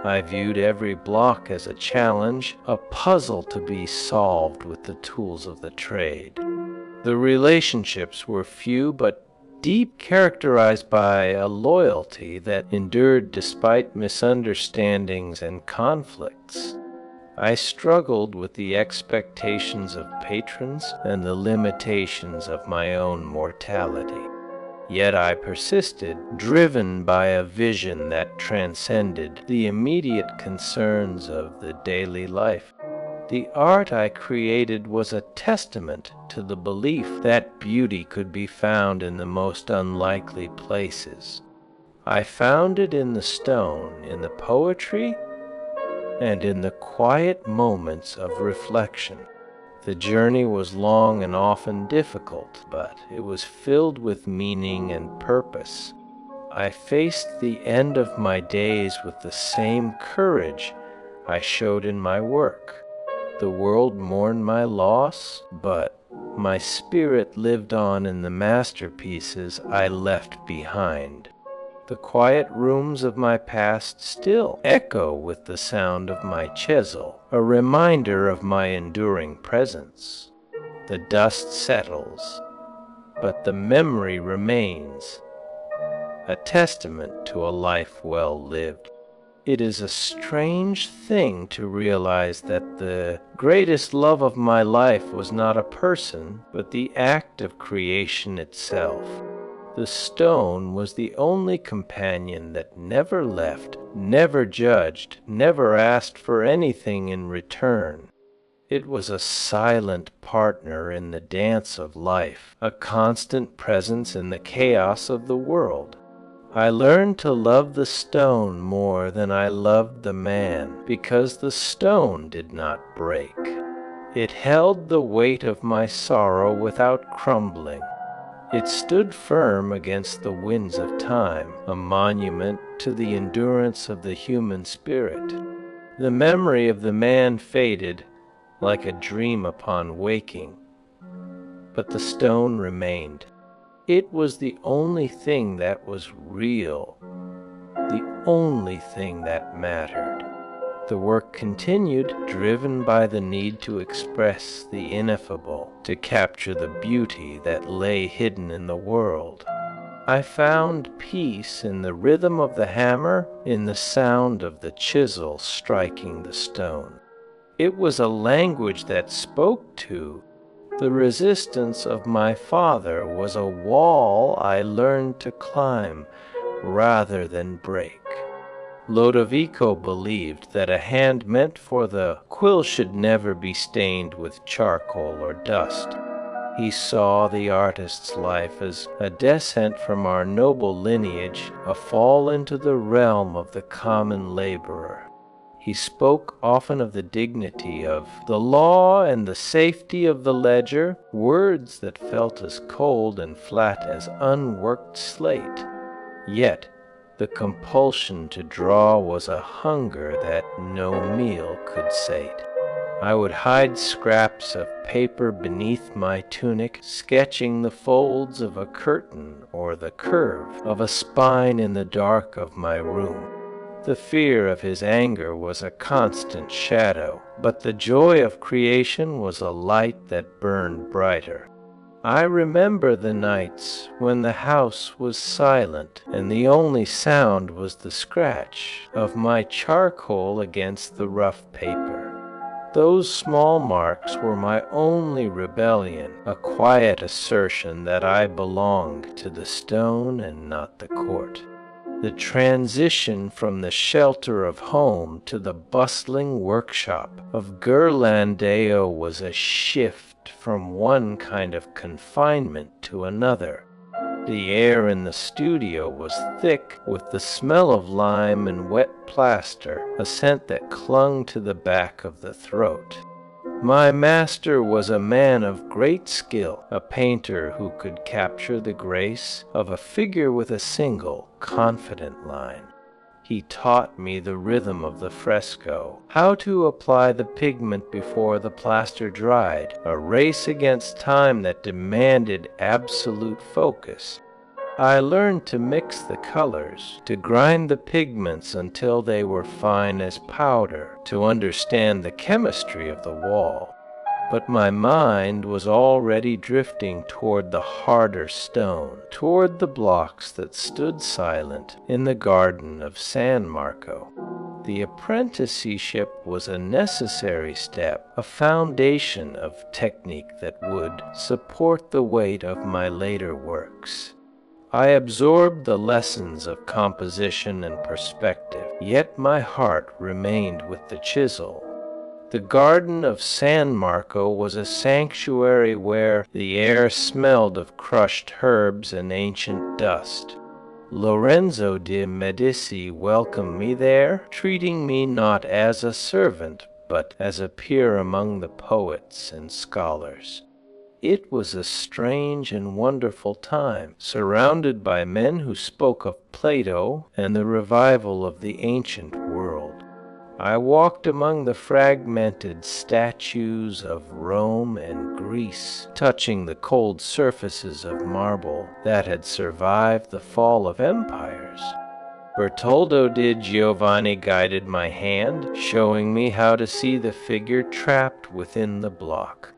Speaker 1: I viewed every block as a challenge, a puzzle to be solved with the tools of the trade. The relationships were few but deep, characterized by a loyalty that endured despite misunderstandings and conflicts. I struggled with the expectations of patrons and the limitations of my own mortality. Yet I persisted, driven by a vision that transcended the immediate concerns of the daily life. The art I created was a testament to the belief that beauty could be found in the most unlikely places. I found it in the stone, in the poetry, and in the quiet moments of reflection. The journey was long and often difficult, but it was filled with meaning and purpose. I faced the end of my days with the same courage I showed in my work. The world mourned my loss, but my spirit lived on in the masterpieces I left behind. The quiet rooms of my past still echo with the sound of my chisel, a reminder of my enduring presence. The dust settles, but the memory remains, a testament to a life well lived. It is a strange thing to realize that the greatest love of my life was not a person, but the act of creation itself. The stone was the only companion that never left, never judged, never asked for anything in return. It was a silent partner in the dance of life, a constant presence in the chaos of the world. I learned to love the stone more than I loved the man, because the stone did not break. It held the weight of my sorrow without crumbling. It stood firm against the winds of time, a monument to the endurance of the human spirit. The memory of the man faded like a dream upon waking, but the stone remained. It was the only thing that was real, the only thing that mattered. The work continued, driven by the need to express the ineffable, to capture the beauty that lay hidden in the world. I found peace in the rhythm of the hammer, in the sound of the chisel striking the stone. It was a language that spoke to. The resistance of my father was a wall I learned to climb rather than break. Lodovico believed that a hand meant for the quill should never be stained with charcoal or dust. He saw the artist's life as a descent from our noble lineage, a fall into the realm of the common laborer. He spoke often of the dignity of the law and the safety of the ledger, words that felt as cold and flat as unworked slate. Yet the compulsion to draw was a hunger that no meal could sate. I would hide scraps of paper beneath my tunic, sketching the folds of a curtain or the curve of a spine in the dark of my room. The fear of his anger was a constant shadow, but the joy of creation was a light that burned brighter. I remember the nights when the house was silent and the only sound was the scratch of my charcoal against the rough paper. Those small marks were my only rebellion, a quiet assertion that I belonged to the stone and not the court. The transition from the shelter of home to the bustling workshop of Ghirlandaio was a shift from one kind of confinement to another. The air in the studio was thick with the smell of lime and wet plaster, a scent that clung to the back of the throat. My master was a man of great skill, a painter who could capture the grace of a figure with a single, confident line. He taught me the rhythm of the fresco, how to apply the pigment before the plaster dried, a race against time that demanded absolute focus. I learned to mix the colors, to grind the pigments until they were fine as powder, to understand the chemistry of the wall. But my mind was already drifting toward the harder stone, toward the blocks that stood silent in the garden of San Marco. The apprenticeship was a necessary step, a foundation of technique that would support the weight of my later works. I absorbed the lessons of composition and perspective, yet my heart remained with the chisel. The garden of San Marco was a sanctuary where the air smelled of crushed herbs and ancient dust. Lorenzo de' Medici welcomed me there, treating me not as a servant, but as a peer among the poets and scholars. It was a strange and wonderful time, surrounded by men who spoke of Plato and the revival of the ancient world. I walked among the fragmented statues of Rome and Greece, touching the cold surfaces of marble that had survived the fall of empires. Bertoldo di Giovanni guided my hand, showing me how to see the figure trapped within the block.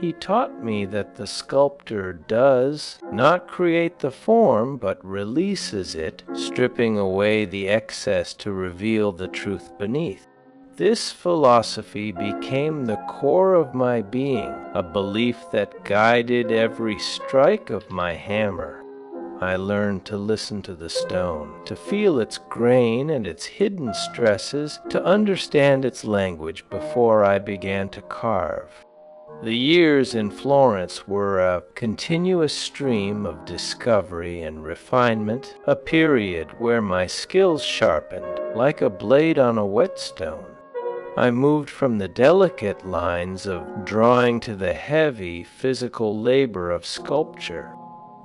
Speaker 1: He taught me that the sculptor does not create the form, but releases it, stripping away the excess to reveal the truth beneath. This philosophy became the core of my being, a belief that guided every strike of my hammer. I learned to listen to the stone, to feel its grain and its hidden stresses, to understand its language before I began to carve. The years in Florence were a continuous stream of discovery and refinement, a period where my skills sharpened like a blade on a whetstone. I moved from the delicate lines of drawing to the heavy physical labor of sculpture.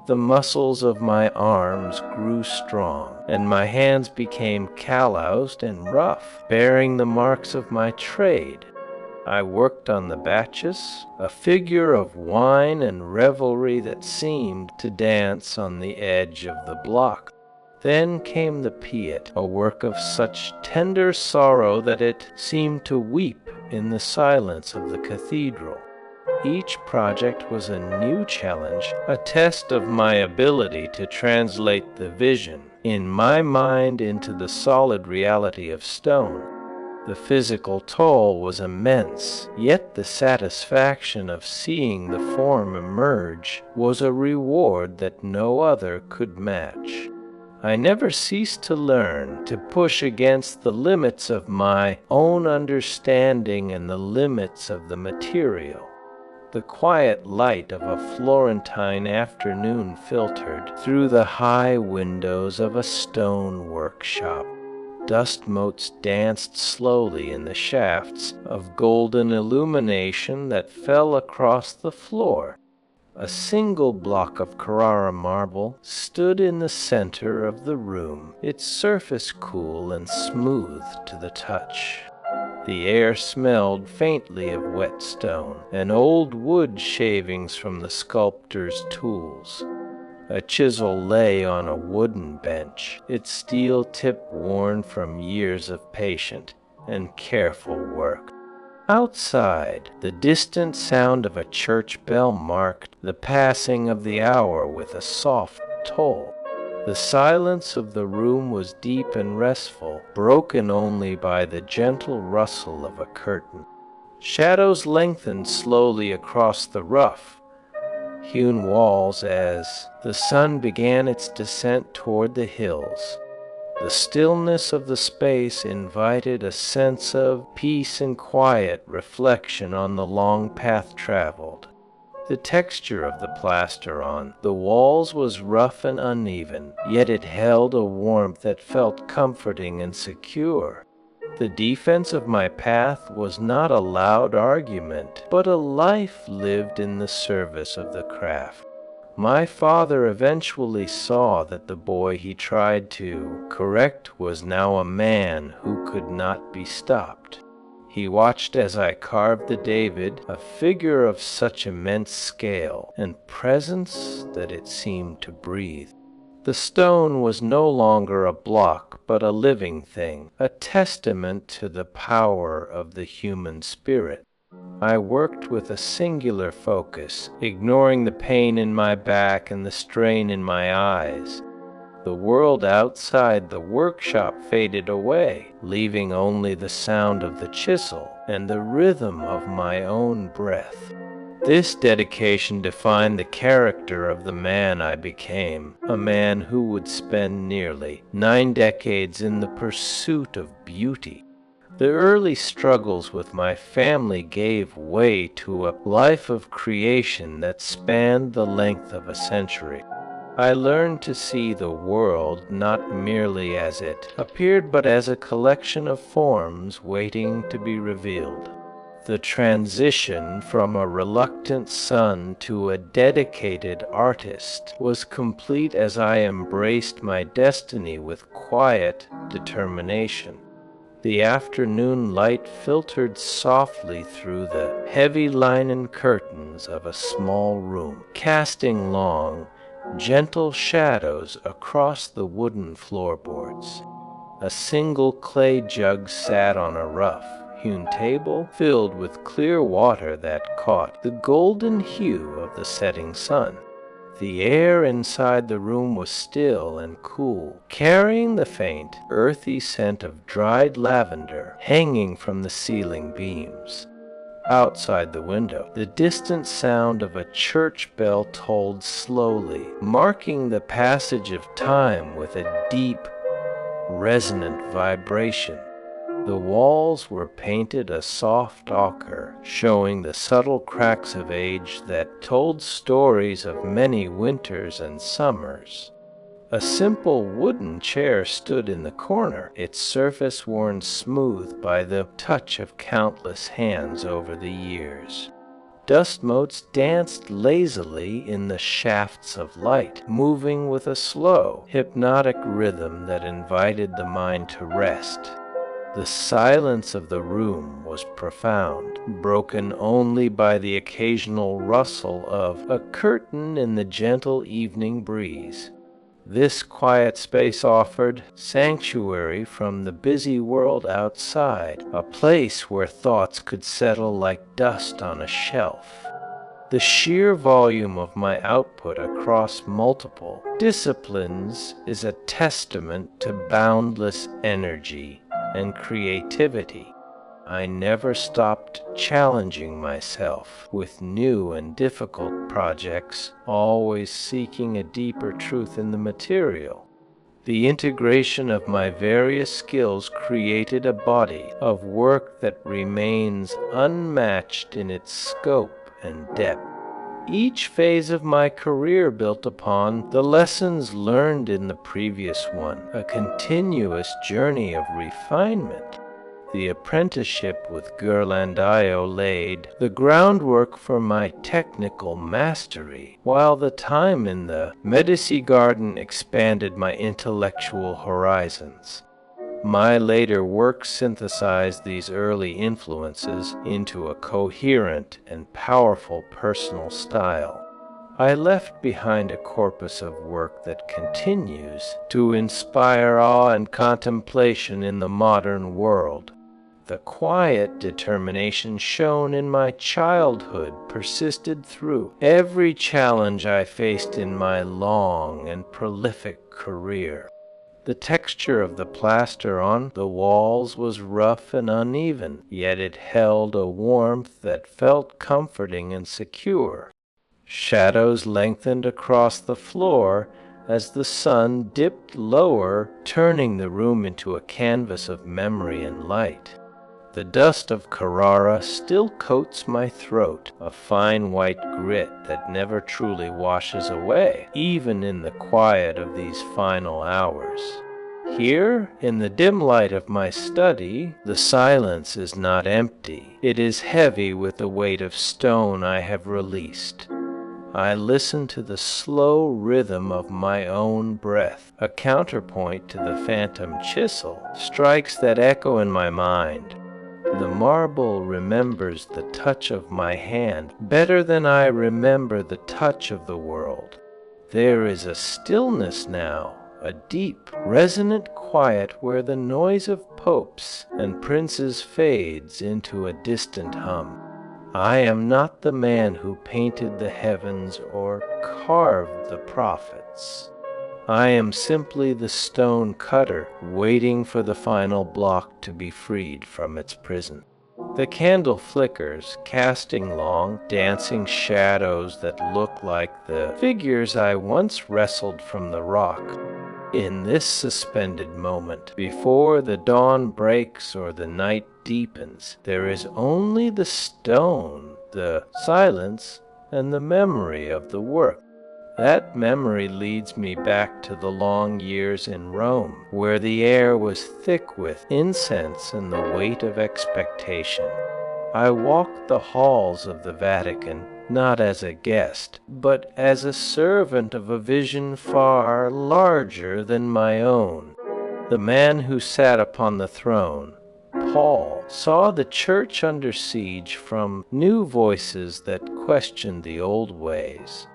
Speaker 1: The muscles of my arms grew strong, and my hands became calloused and rough, bearing the marks of my trade. I worked on the Bacchus, a figure of wine and revelry that seemed to dance on the edge of the block. Then came the Piet, a work of such tender sorrow that it seemed to weep in the silence of the cathedral. Each project was a new challenge, a test of my ability to translate the vision in my mind into the solid reality of stone. The physical toll was immense, yet the satisfaction of seeing the form emerge was a reward that no other could match. I never ceased to learn, to push against the limits of my own understanding and the limits of the material. The quiet light of a Florentine afternoon filtered through the high windows of a stone workshop. Dust motes danced slowly in the shafts of golden illumination that fell across the floor. A single block of Carrara marble stood in the center of the room, its surface cool and smooth to the touch. The air smelled faintly of wet stone and old wood shavings from the sculptor's tools. A chisel lay on a wooden bench, its steel tip worn from years of patient and careful work. Outside, the distant sound of a church bell marked the passing of the hour with a soft toll. The silence of the room was deep and restful, broken only by the gentle rustle of a curtain. Shadows lengthened slowly across the rough hewn walls as the sun began its descent toward the hills. The stillness of the space invited a sense of peace and quiet reflection on the long path traveled. The texture of the plaster on the walls was rough and uneven, yet it held a warmth that felt comforting and secure. The defense of my path was not a loud argument, but a life lived in the service of the craft. My father eventually saw that the boy he tried to correct was now a man who could not be stopped. He watched as I carved the David, a figure of such immense scale and presence that it seemed to breathe. The stone was no longer a block, but a living thing, a testament to the power of the human spirit. I worked with a singular focus, ignoring the pain in my back and the strain in my eyes. The world outside the workshop faded away, leaving only the sound of the chisel and the rhythm of my own breath. This dedication defined the character of the man I became, a man who would spend nearly 9 decades in the pursuit of beauty. The early struggles with my family gave way to a life of creation that spanned the length of a century. I learned to see the world not merely as it appeared, but as a collection of forms waiting to be revealed. The transition from a reluctant son to a dedicated artist was complete as I embraced my destiny with quiet determination. The afternoon light filtered softly through the heavy linen curtains of a small room, casting long, gentle shadows across the wooden floorboards. A single clay jug sat on a rough-hewn table filled with clear water that caught the golden hue of the setting sun. The air inside the room was still and cool, carrying the faint, earthy scent of dried lavender hanging from the ceiling beams. Outside the window, the distant sound of a church bell tolled slowly, marking the passage of time with a deep, resonant vibration. The walls were painted a soft ochre, showing the subtle cracks of age that told stories of many winters and summers. A simple wooden chair stood in the corner, its surface worn smooth by the touch of countless hands over the years. Dust motes danced lazily in the shafts of light, moving with a slow, hypnotic rhythm that invited the mind to rest. The silence of the room was profound, broken only by the occasional rustle of a curtain in the gentle evening breeze. This quiet space offered sanctuary from the busy world outside, a place where thoughts could settle like dust on a shelf. The sheer volume of my output across multiple disciplines is a testament to boundless energy and creativity. I never stopped challenging myself with new and difficult projects, always seeking a deeper truth in the material. The integration of my various skills created a body of work that remains unmatched in its scope and depth. Each phase of my career built upon the lessons learned in the previous one, a continuous journey of refinement. The apprenticeship with Ghirlandaio laid the groundwork for my technical mastery, while the time in the Medici garden expanded my intellectual horizons. My later work synthesized these early influences into a coherent and powerful personal style. I left behind a corpus of work that continues to inspire awe and contemplation in the modern world. The quiet determination shown in my childhood persisted through every challenge I faced in my long and prolific career. The texture of the plaster on the walls was rough and uneven, yet it held a warmth that felt comforting and secure. Shadows lengthened across the floor as the sun dipped lower, turning the room into a canvas of memory and light. The dust of Carrara still coats my throat, a fine white grit that never truly washes away, even in the quiet of these final hours. Here, in the dim light of my study, the silence is not empty. It is heavy with the weight of stone I have released. I listen to the slow rhythm of my own breath. A counterpoint to the phantom chisel strikes that echo in my mind. The marble remembers the touch of my hand better than I remember the touch of the world. There is a stillness now, a deep, resonant quiet where the noise of popes and princes fades into a distant hum. I am not the man who painted the heavens or carved the prophets. I am simply the stone cutter waiting for the final block to be freed from its prison. The candle flickers, casting long, dancing shadows that look like the figures I once wrestled from the rock. In this suspended moment, before the dawn breaks or the night deepens, there is only the stone, the silence, and the memory of the work. That memory leads me back to the long years in Rome, where the air was thick with incense and the weight of expectation. I walked the halls of the Vatican, not as a guest, but as a servant of a vision far larger than my own. The man who sat upon the throne, Paul saw the church under siege from new voices that questioned the old ways.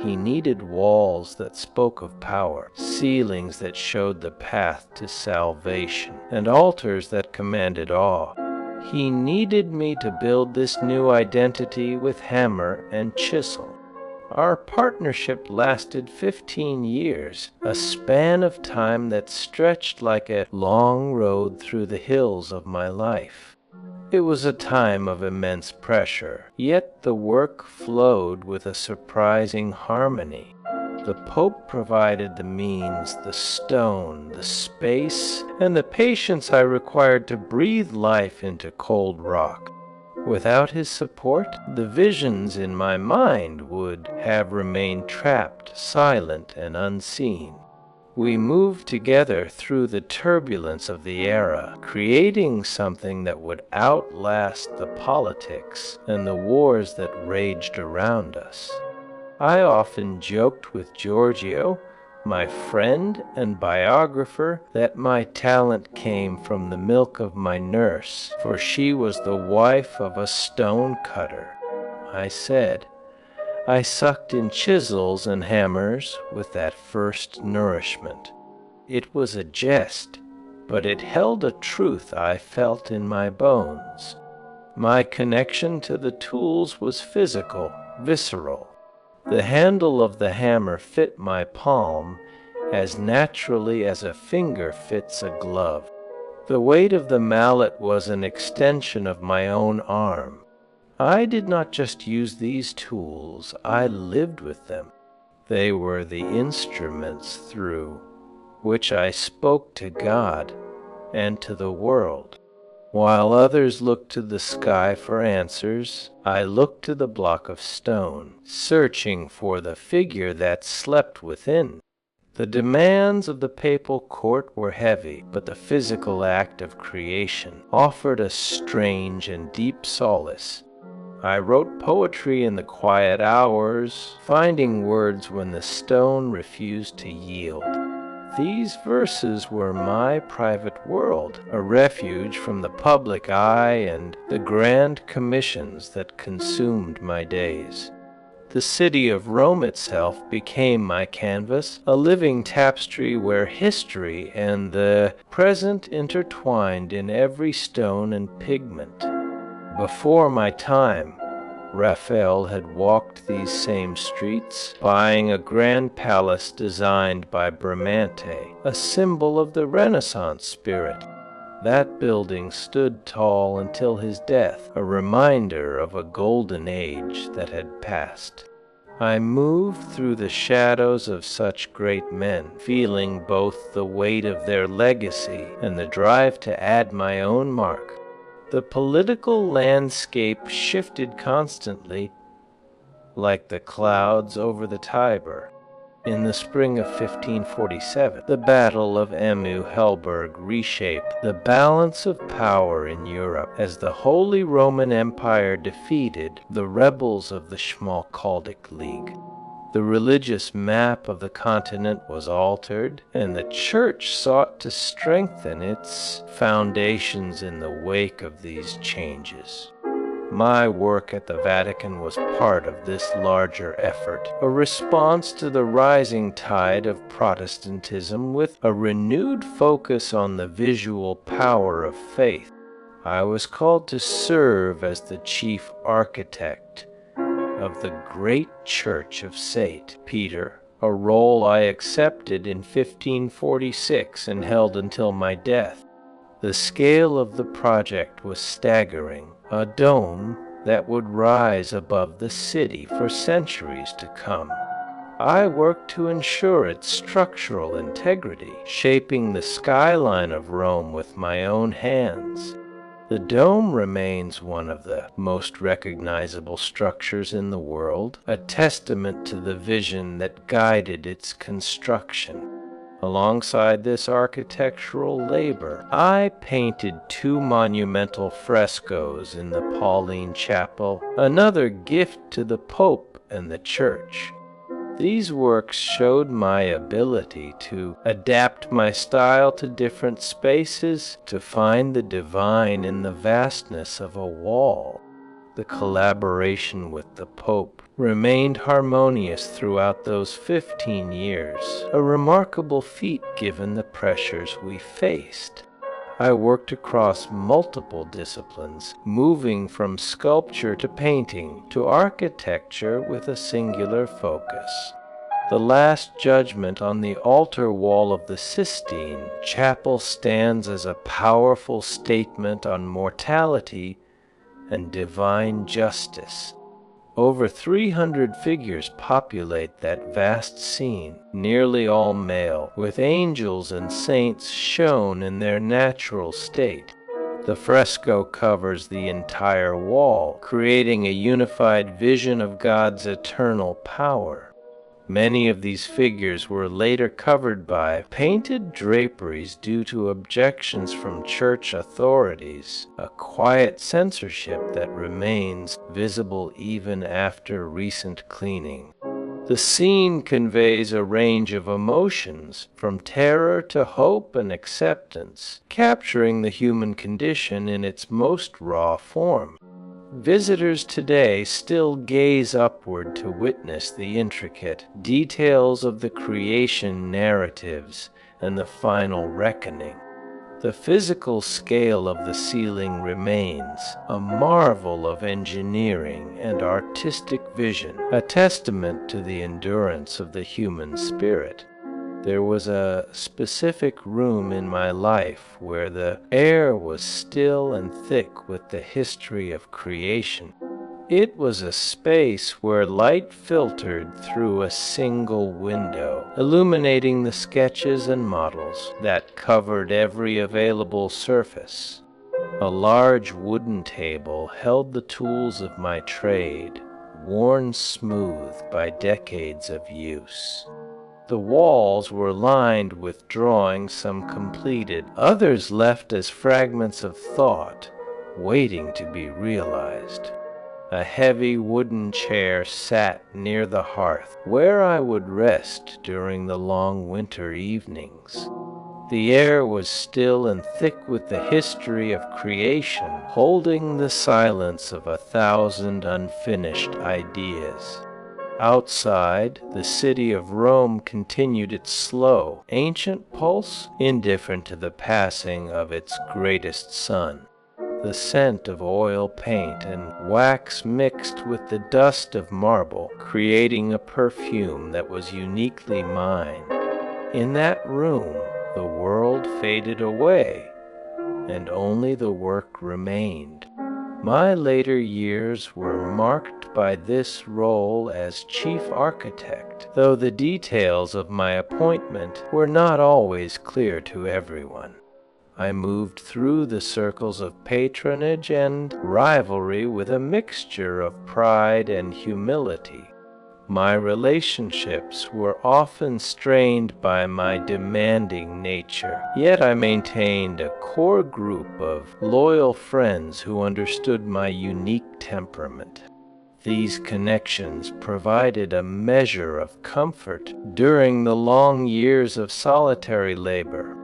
Speaker 1: He needed walls that spoke of power, ceilings that showed the path to salvation, and altars that commanded awe. He needed me to build this new identity with hammer and chisel. Our partnership lasted 15 years, a span of time that stretched like a long road through the hills of my life. It was a time of immense pressure, yet the work flowed with a surprising harmony. The Pope provided the means, the stone, the space, and the patience I required to breathe life into cold rock. Without his support, the visions in my mind would have remained trapped, silent, and unseen. We moved together through the turbulence of the era, creating something that would outlast the politics and the wars that raged around us. I often joked with Giorgio, my friend and biographer, that my talent came from the milk of my nurse, for she was the wife of a stone cutter. I said, I sucked in chisels and hammers with that first nourishment. It was a jest, but it held a truth I felt in my bones. My connection to the tools was physical, visceral. The handle of the hammer fit my palm as naturally as a finger fits a glove. The weight of the mallet was an extension of my own arm. I did not just use these tools, I lived with them. They were the instruments through which I spoke to God and to the world. While others looked to the sky for answers, I looked to the block of stone, searching for the figure that slept within. The demands of the papal court were heavy, but the physical act of creation offered a strange and deep solace. I wrote poetry in the quiet hours, finding words when the stone refused to yield. These verses were my private world, a refuge from the public eye and the grand commissions that consumed my days. The city of Rome itself became my canvas, a living tapestry where history and the present intertwined in every stone and pigment. Before my time, Raphael had walked these same streets, buying a grand palace designed by Bramante, a symbol of the Renaissance spirit. That building stood tall until his death, a reminder of a golden age that had passed. I moved through the shadows of such great men, feeling both the weight of their legacy and the drive to add my own mark. The political landscape shifted constantly, like the clouds over the Tiber. In the spring of 1547, the Battle of Emu-Helberg reshaped the balance of power in Europe as the Holy Roman Empire defeated the rebels of the Schmalkaldic League. The religious map of the continent was altered, and the Church sought to strengthen its foundations in the wake of these changes. My work at the Vatican was part of this larger effort, a response to the rising tide of Protestantism with a renewed focus on the visual power of faith. I was called to serve as the chief architect of the great Church of St. Peter, a role I accepted in 1546 and held until my death. The scale of the project was staggering, a dome that would rise above the city for centuries to come. I worked to ensure its structural integrity, shaping the skyline of Rome with my own hands. The dome remains one of the most recognizable structures in the world, a testament to the vision that guided its construction. Alongside this architectural labor, I painted 2 monumental frescoes in the Pauline Chapel, another gift to the Pope and the Church. These works showed my ability to adapt my style to different spaces, to find the divine in the vastness of a wall. The collaboration with the Pope remained harmonious throughout those 15 years, a remarkable feat given the pressures we faced. I worked across multiple disciplines, moving from sculpture to painting to architecture with a singular focus. The Last Judgment on the altar wall of the Sistine Chapel stands as a powerful statement on mortality and divine justice. Over 300 figures populate that vast scene, nearly all male, with angels and saints shown in their natural state. The fresco covers the entire wall, creating a unified vision of God's eternal power. Many of these figures were later covered by painted draperies due to objections from church authorities, a quiet censorship that remains visible even after recent cleaning. The scene conveys a range of emotions, from terror to hope and acceptance, capturing the human condition in its most raw form. Visitors today still gaze upward to witness the intricate details of the creation narratives and the final reckoning. The physical scale of the ceiling remains a marvel of engineering and artistic vision, a testament to the endurance of the human spirit. There was a specific room in my life where the air was still and thick with the history of creation. It was a space where light filtered through a single window, illuminating the sketches and models that covered every available surface. A large wooden table held the tools of my trade, worn smooth by decades of use. The walls were lined with drawings, some completed, others left as fragments of thought, waiting to be realized. A heavy wooden chair sat near the hearth, where I would rest during the long winter evenings. The air was still and thick with the history of creation, holding the silence of 1,000 unfinished ideas. Outside, the city of Rome continued its slow, ancient pulse, indifferent to the passing of its greatest son. The scent of oil paint and wax mixed with the dust of marble, creating a perfume that was uniquely mine. In that room, the world faded away, and only the work remained. My later years were marked by this role as chief architect, though the details of my appointment were not always clear to everyone. I moved through the circles of patronage and rivalry with a mixture of pride and humility. My relationships were often strained by my demanding nature, yet I maintained a core group of loyal friends who understood my unique temperament. These connections provided a measure of comfort during the long years of solitary labor.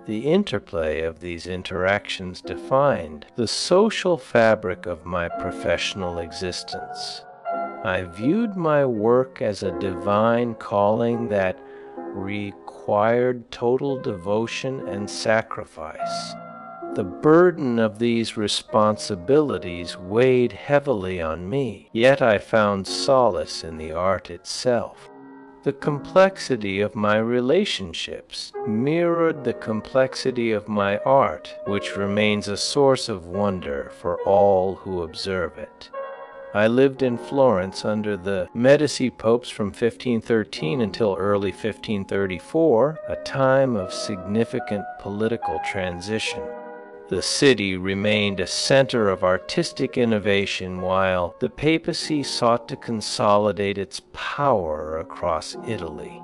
Speaker 1: The interplay of these interactions defined the social fabric of my professional existence. I viewed my work as a divine calling that required total devotion and sacrifice. The burden of these responsibilities weighed heavily on me, yet I found solace in the art itself. The complexity of my relationships mirrored the complexity of my art, which remains a source of wonder for all who observe it. I lived in Florence under the Medici popes from 1513 until early 1534, a time of significant political transition. The city remained a center of artistic innovation while the papacy sought to consolidate its power across Italy.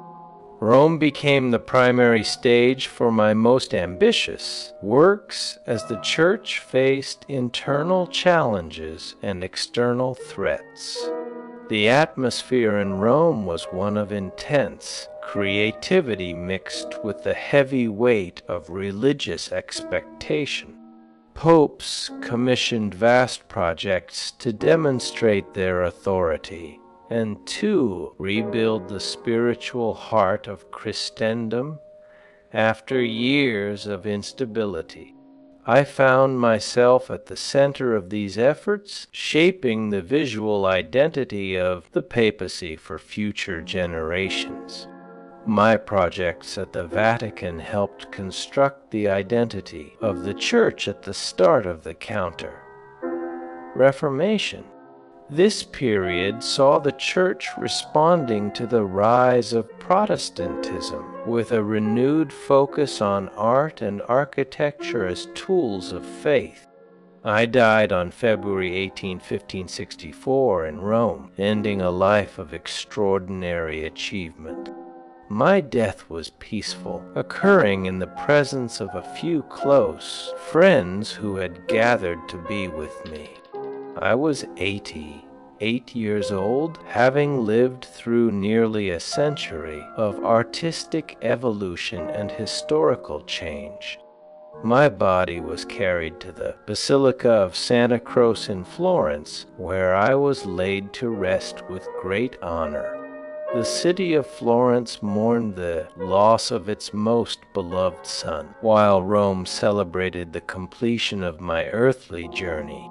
Speaker 1: Rome became the primary stage for my most ambitious works as the Church faced internal challenges and external threats. The atmosphere in Rome was one of intense creativity mixed with the heavy weight of religious expectation. Popes commissioned vast projects to demonstrate their authority and to rebuild the spiritual heart of Christendom after years of instability. I found myself at the center of these efforts, shaping the visual identity of the papacy for future generations. My projects at the Vatican helped construct the identity of the Church at the start of the Counter-Reformation. This period saw the Church responding to the rise of Protestantism with a renewed focus on art and architecture as tools of faith. I died on February 18, 1564 in Rome, ending a life of extraordinary achievement. My death was peaceful, occurring in the presence of a few close friends who had gathered to be with me. I was 88 years old, having lived through nearly a century of artistic evolution and historical change. My body was carried to the Basilica of Santa Croce in Florence, where I was laid to rest with great honor. The city of Florence mourned the loss of its most beloved son, while Rome celebrated the completion of my earthly journey.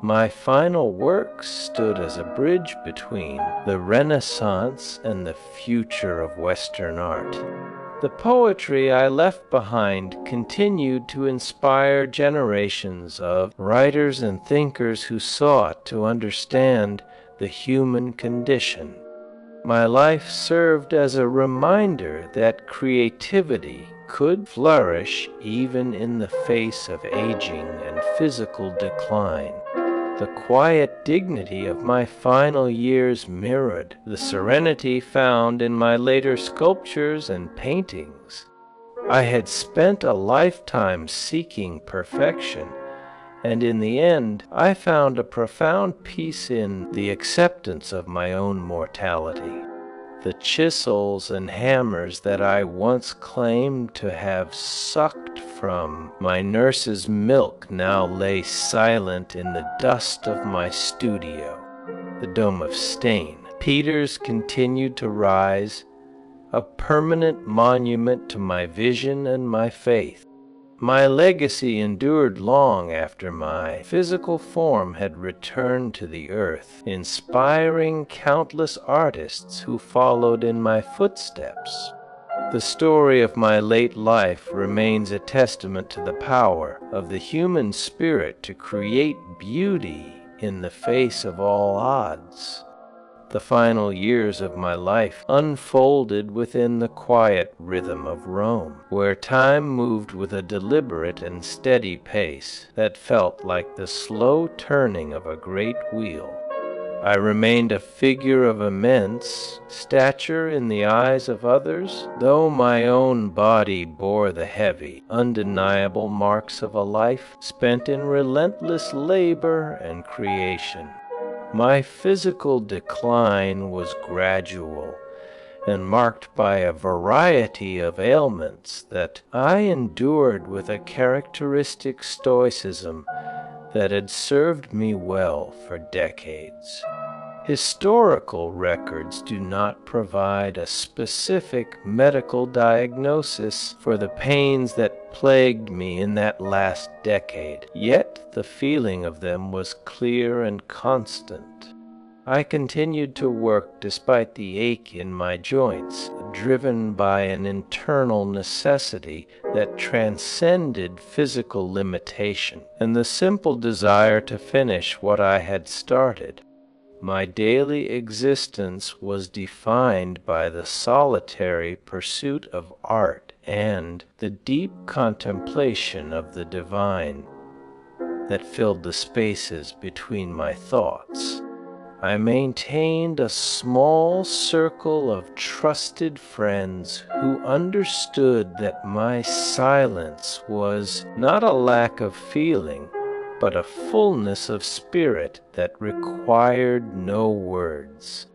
Speaker 1: My final works stood as a bridge between the Renaissance and the future of Western art. The poetry I left behind continued to inspire generations of writers and thinkers who sought to understand the human condition. My life served as a reminder that creativity could flourish even in the face of aging and physical decline. The quiet dignity of my final years mirrored the serenity found in my later sculptures and paintings. I had spent a lifetime seeking perfection, and in the end I found a profound peace in the acceptance of my own mortality. The chisels and hammers that I once claimed to have sucked from my nurse's milk now lay silent in the dust of my studio. The Dome of Stain. Peters continued to rise, a permanent monument to my vision and my faith. My legacy endured long after my physical form had returned to the earth, inspiring countless artists who followed in my footsteps. The story of my late life remains a testament to the power of the human spirit to create beauty in the face of all odds. The final years of my life unfolded within the quiet rhythm of Rome, where time moved with a deliberate and steady pace that felt like the slow turning of a great wheel. I remained a figure of immense stature in the eyes of others, though my own body bore the heavy, undeniable marks of a life spent in relentless labor and creation. My physical decline was gradual and marked by a variety of ailments that I endured with a characteristic stoicism that had served me well for decades. Historical records do not provide a specific medical diagnosis for the pains that plagued me in that last decade, yet the feeling of them was clear and constant. I continued to work despite the ache in my joints, driven by an internal necessity that transcended physical limitation and the simple desire to finish what I had started. My daily existence was defined by the solitary pursuit of art and the deep contemplation of the divine that filled the spaces between my thoughts. I maintained a small circle of trusted friends who understood that my silence was not a lack of feeling, but a fullness of spirit that required no words.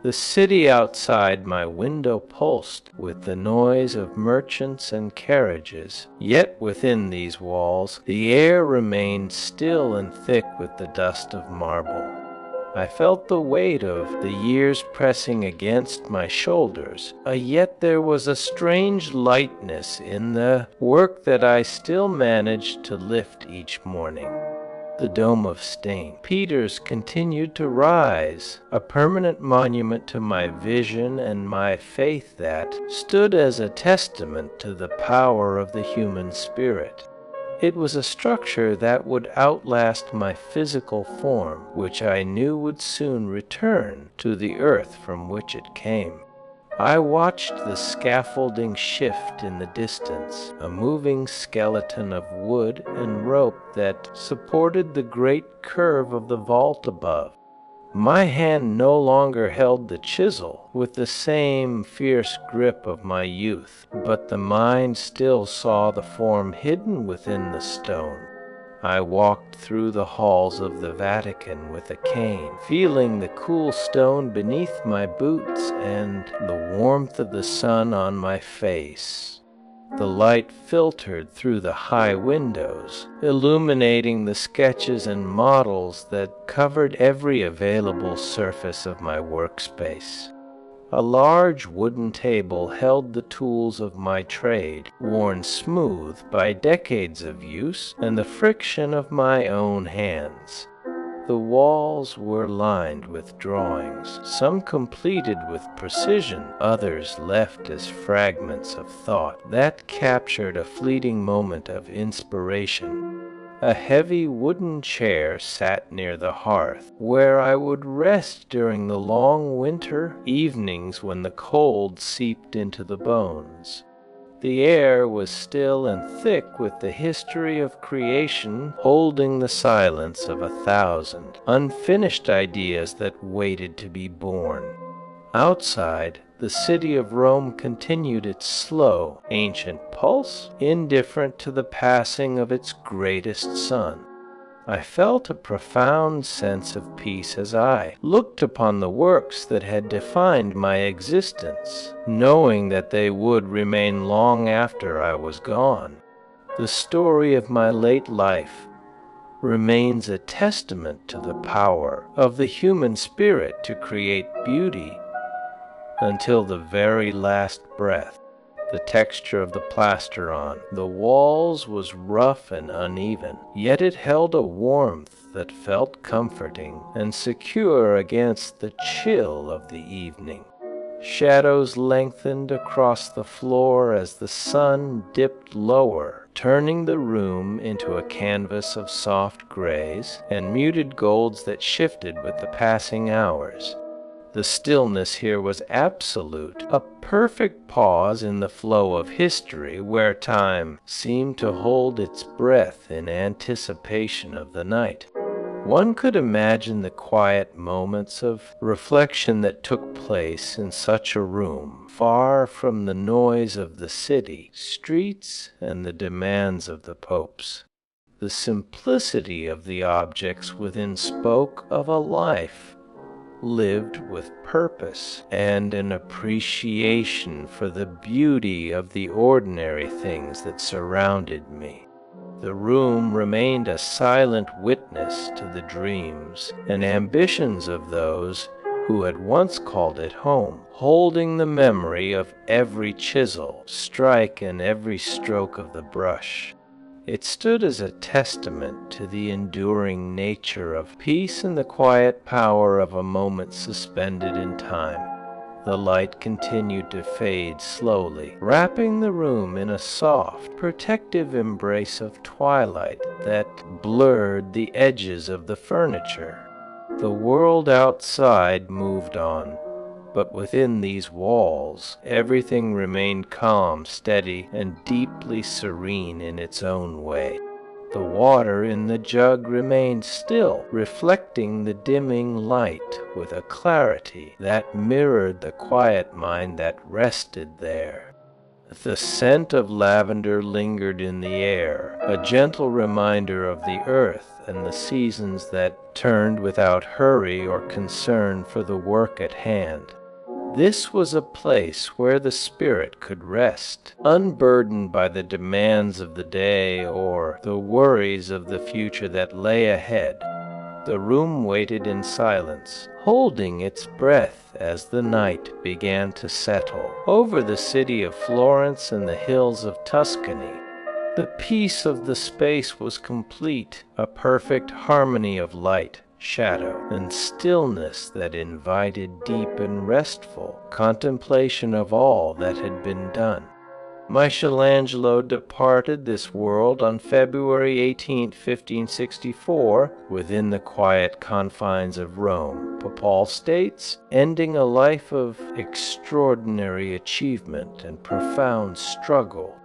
Speaker 1: The city outside my window pulsed with the noise of merchants and carriages, yet within these walls the air remained still and thick with the dust of marble. I felt the weight of the years pressing against my shoulders, yet there was a strange lightness in the work that I still managed to lift each morning. The dome of St. Peter's continued to rise, a permanent monument to my vision and my faith that stood as a testament to the power of the human spirit. It was a structure that would outlast my physical form, which I knew would soon return to the earth from which it came. I watched the scaffolding shift in the distance, a moving skeleton of wood and rope that supported the great curve of the vault above. My hand no longer held the chisel with the same fierce grip of my youth, but the mind still saw the form hidden within the stone. I walked through the halls of the Vatican with a cane, feeling the cool stone beneath my boots and the warmth of the sun on my face. The light filtered through the high windows, illuminating the sketches and models that covered every available surface of my workspace. A large wooden table held the tools of my trade, worn smooth by decades of use and the friction of my own hands. The walls were lined with drawings, some completed with precision, others left as fragments of thought that captured a fleeting moment of inspiration. A heavy wooden chair sat near the hearth, where I would rest during the long winter evenings when the cold seeped into the bones. The air was still and thick with the history of creation, holding the silence of 1,000 unfinished ideas that waited to be born. Outside, the city of Rome continued its slow, ancient pulse, indifferent to the passing of its greatest sun. I felt a profound sense of peace as I looked upon the works that had defined my existence, knowing that they would remain long after I was gone. The story of my late life remains a testament to the power of the human spirit to create beauty until the very last breath. The texture of the plaster on the walls was rough and uneven, yet it held a warmth that felt comforting and secure against the chill of the evening. Shadows lengthened across the floor as the sun dipped lower, turning the room into a canvas of soft grays and muted golds that shifted with the passing hours. The stillness here was absolute, a perfect pause in the flow of history where time seemed to hold its breath in anticipation of the night. One could imagine the quiet moments of reflection that took place in such a room, far from the noise of the city, streets, and the demands of the popes. The simplicity of the objects within spoke of a life lived with purpose and an appreciation for the beauty of the ordinary things that surrounded me. The room remained a silent witness to the dreams and ambitions of those who had once called it home, holding the memory of every chisel, strike, and every stroke of the brush. It stood as a testament to the enduring nature of peace and the quiet power of a moment suspended in time. The light continued to fade slowly, wrapping the room in a soft, protective embrace of twilight that blurred the edges of the furniture. The world outside moved on, but within these walls, everything remained calm, steady, and deeply serene in its own way. The water in the jug remained still, reflecting the dimming light with a clarity that mirrored the quiet mind that rested there. The scent of lavender lingered in the air, a gentle reminder of the earth and the seasons that turned without hurry or concern for the work at hand. This was a place where the spirit could rest, unburdened by the demands of the day or the worries of the future that lay ahead. The room waited in silence, holding its breath as the night began to settle over the city of Florence and the hills of Tuscany. The peace of the space was complete, a perfect harmony of light, shadow, and stillness that invited deep and restful contemplation of all that had been done. Michelangelo departed this world on February 18, 1564, within the quiet confines of Rome, Papal States, ending a life of extraordinary achievement and profound struggle.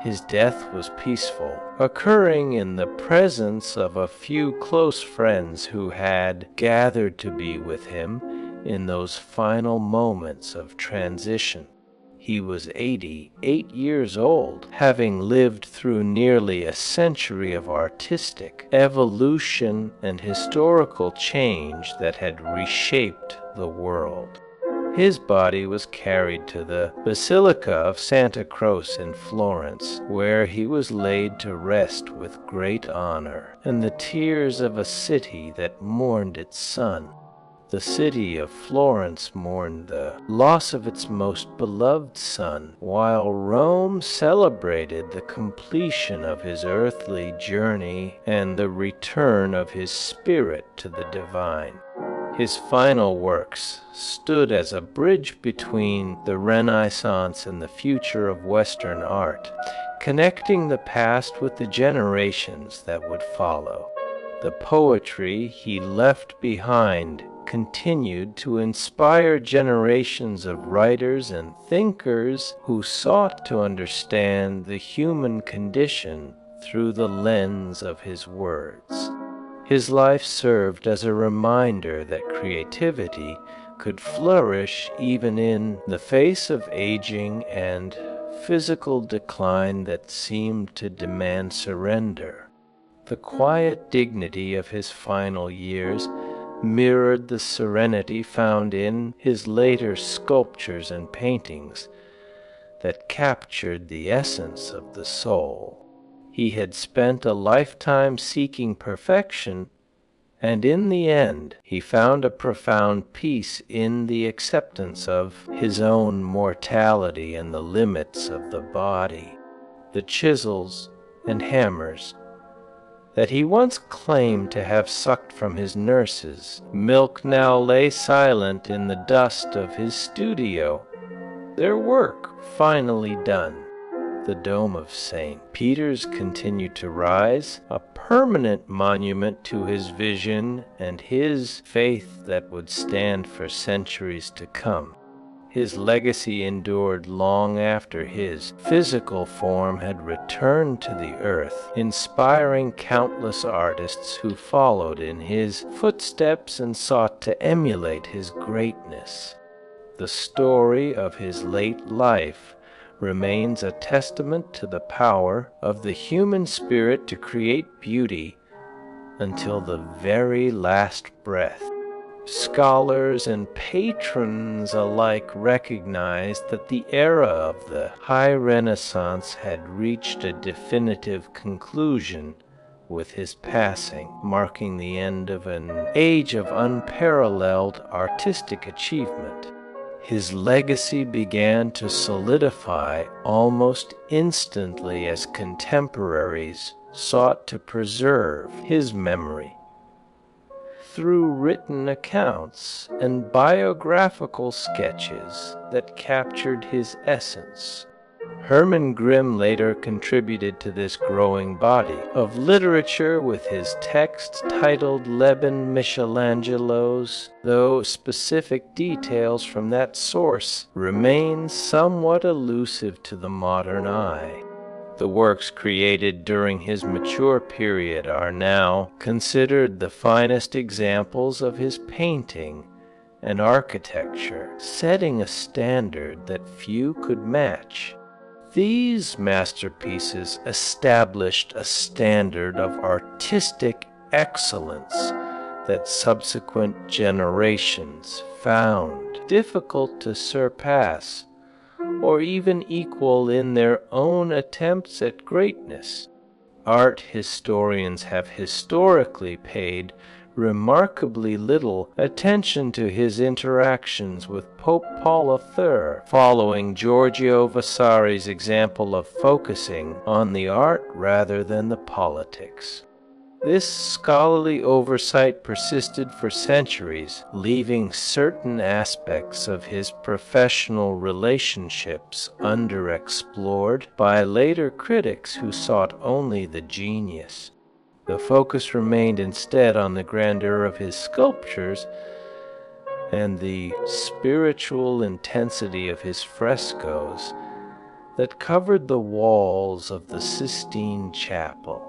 Speaker 1: His death was peaceful, occurring in the presence of a few close friends who had gathered to be with him in those final moments of transition. He was 88 years old, having lived through nearly a century of artistic evolution and historical change that had reshaped the world. His body was carried to the Basilica of Santa Croce in Florence, where he was laid to rest with great honor, and the tears of a city that mourned its son. The city of Florence mourned the loss of its most beloved son, while Rome celebrated the completion of his earthly journey and the return of his spirit to the divine. His final works stood as a bridge between the Renaissance and the future of Western art, connecting the past with the generations that would follow. The poetry he left behind continued to inspire generations of writers and thinkers who sought to understand the human condition through the lens of his words. His life served as a reminder that creativity could flourish even in the face of aging and physical decline that seemed to demand surrender. The quiet dignity of his final years mirrored the serenity found in his later sculptures and paintings that captured the essence of the soul. He had spent a lifetime seeking perfection, and in the end he found a profound peace in the acceptance of his own mortality and the limits of the body. The chisels and hammers that he once claimed to have sucked from his nurse's milk now lay silent in the dust of his studio, their work finally done. The dome of St. Peter's continued to rise, a permanent monument to his vision and his faith that would stand for centuries to come. His legacy endured long after his physical form had returned to the earth, inspiring countless artists who followed in his footsteps and sought to emulate his greatness. The story of his late life remains a testament to the power of the human spirit to create beauty until the very last breath. Scholars and patrons alike recognized that the era of the High Renaissance had reached a definitive conclusion with his passing, marking the end of an age of unparalleled artistic achievement. His legacy began to solidify almost instantly as contemporaries sought to preserve his memory through written accounts and biographical sketches that captured his essence. Hermann Grimm later contributed to this growing body of literature with his text titled Leben Michelangelos, though specific details from that source remain somewhat elusive to the modern eye. The works created during his mature period are now considered the finest examples of his painting and architecture, setting a standard that few could match. These masterpieces established a standard of artistic excellence that subsequent generations found difficult to surpass or even equal in their own attempts at greatness. Art historians have historically paid remarkably little attention to his interactions with Pope Paul III, following Giorgio Vasari's example of focusing on the art rather than the politics. This scholarly oversight persisted for centuries, leaving certain aspects of his professional relationships underexplored by later critics who sought only the genius. The focus remained instead on the grandeur of his sculptures and the spiritual intensity of his frescoes that covered the walls of the Sistine Chapel.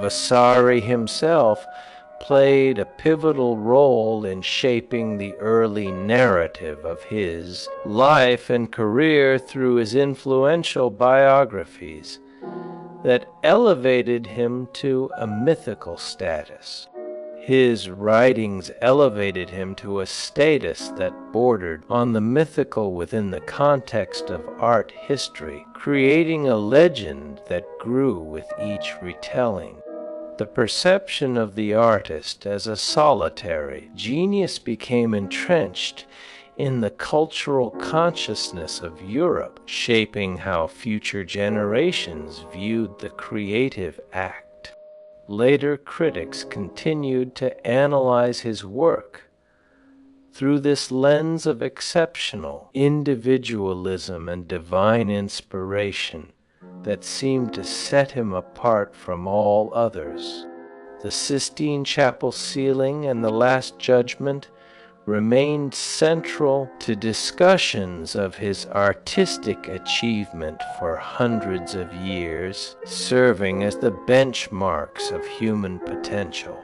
Speaker 1: Vasari himself played a pivotal role in shaping the early narrative of his life and career through his influential biographies that elevated him to a mythical status. His writings elevated him to a status that bordered on the mythical within the context of art history, creating a legend that grew with each retelling. The perception of the artist as a solitary genius became entrenched in the cultural consciousness of Europe, shaping how future generations viewed the creative act. Later critics continued to analyze his work through this lens of exceptional individualism and divine inspiration that seemed to set him apart from all others. The Sistine Chapel ceiling and the Last Judgment remained central to discussions of his artistic achievement for hundreds of years, serving as the benchmarks of human potential.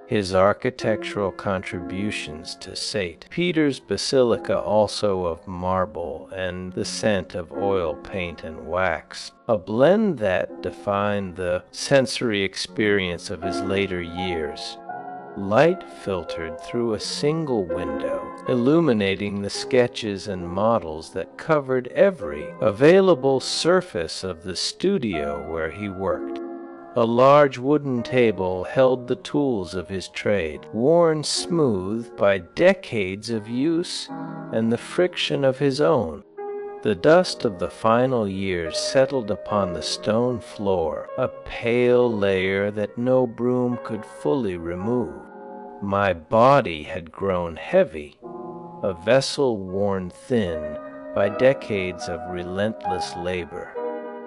Speaker 1: His architectural contributions to St. Peter's Basilica, also of marble and the scent of oil paint and wax, a blend that defined the sensory experience of his later years. Light filtered through a single window, illuminating the sketches and models that covered every available surface of the studio where he worked. A large wooden table held the tools of his trade, worn smooth by decades of use and the friction of his own. The dust of the final years settled upon the stone floor, a pale layer that no broom could fully remove. My body had grown heavy, a vessel worn thin by decades of relentless labor.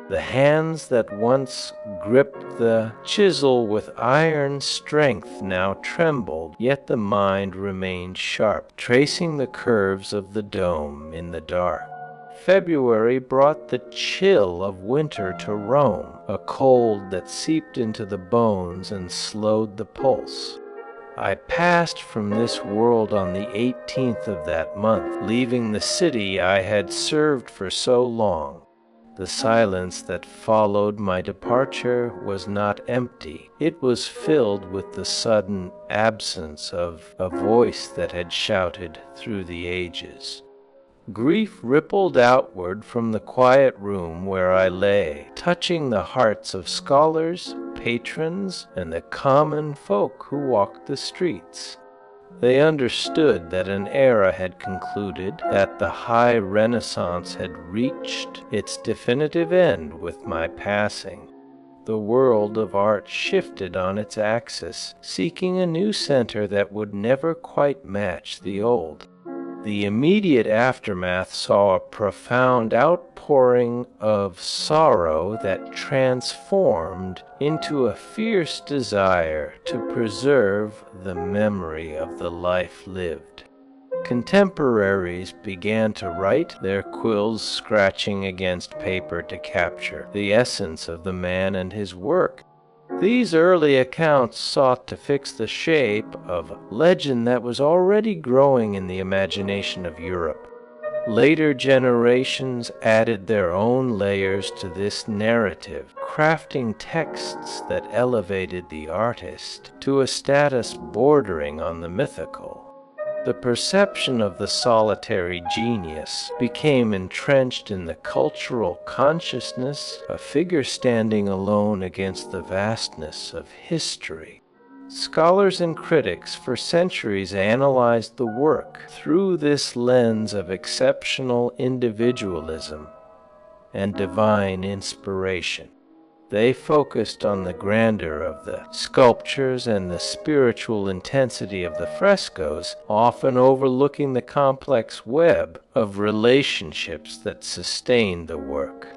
Speaker 1: The hands that once gripped the chisel with iron strength now trembled, yet the mind remained sharp, tracing the curves of the dome in the dark. February brought the chill of winter to Rome, a cold that seeped into the bones and slowed the pulse. I passed from this world on the 18th of that month, leaving the city I had served for so long. The silence that followed my departure was not empty. It was filled with the sudden absence of a voice that had shouted through the ages. Grief rippled outward from the quiet room where I lay, touching the hearts of scholars, patrons, and the common folk who walked the streets. They understood that an era had concluded, that the high Renaissance had reached its definitive end with my passing. The world of art shifted on its axis, seeking a new center that would never quite match the old. The immediate aftermath saw a profound outpouring of sorrow that transformed into a fierce desire to preserve the memory of the life lived. Contemporaries began to write, their quills scratching against paper to capture the essence of the man and his work. These early accounts sought to fix the shape of legend that was already growing in the imagination of Europe. Later generations added their own layers to this narrative, crafting texts that elevated the artist to a status bordering on the mythical. The perception of the solitary genius became entrenched in the cultural consciousness, a figure standing alone against the vastness of history. Scholars and critics for centuries analyzed the work through this lens of exceptional individualism and divine inspiration. They focused on the grandeur of the sculptures and the spiritual intensity of the frescoes, often overlooking the complex web of relationships that sustained the work.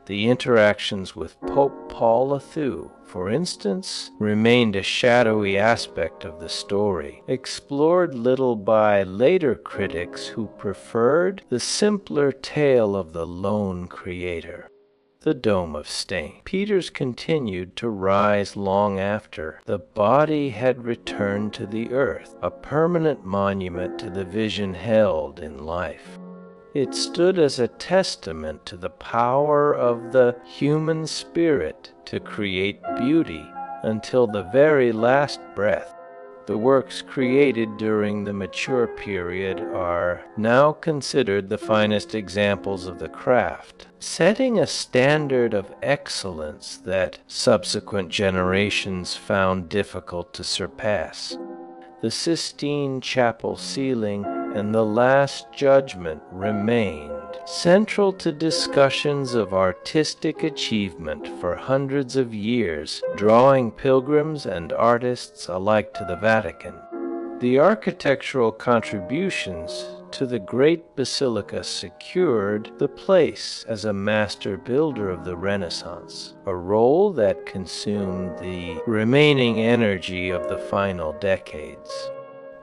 Speaker 1: The interactions with Pope Paul II, for instance, remained a shadowy aspect of the story, explored little by later critics who preferred the simpler tale of the lone creator. The Dome of St. Peter's continued to rise long after the body had returned to the earth, a permanent monument to the vision held in life. It stood as a testament to the power of the human spirit to create beauty until the very last breath. The works created during the mature period are now considered the finest examples of the craft, setting a standard of excellence that subsequent generations found difficult to surpass. The Sistine Chapel ceiling and the Last Judgment remained central to discussions of artistic achievement for hundreds of years, drawing pilgrims and artists alike to the Vatican. The architectural contributions to the great basilica secured the place as a master builder of the Renaissance, a role that consumed the remaining energy of the final decades.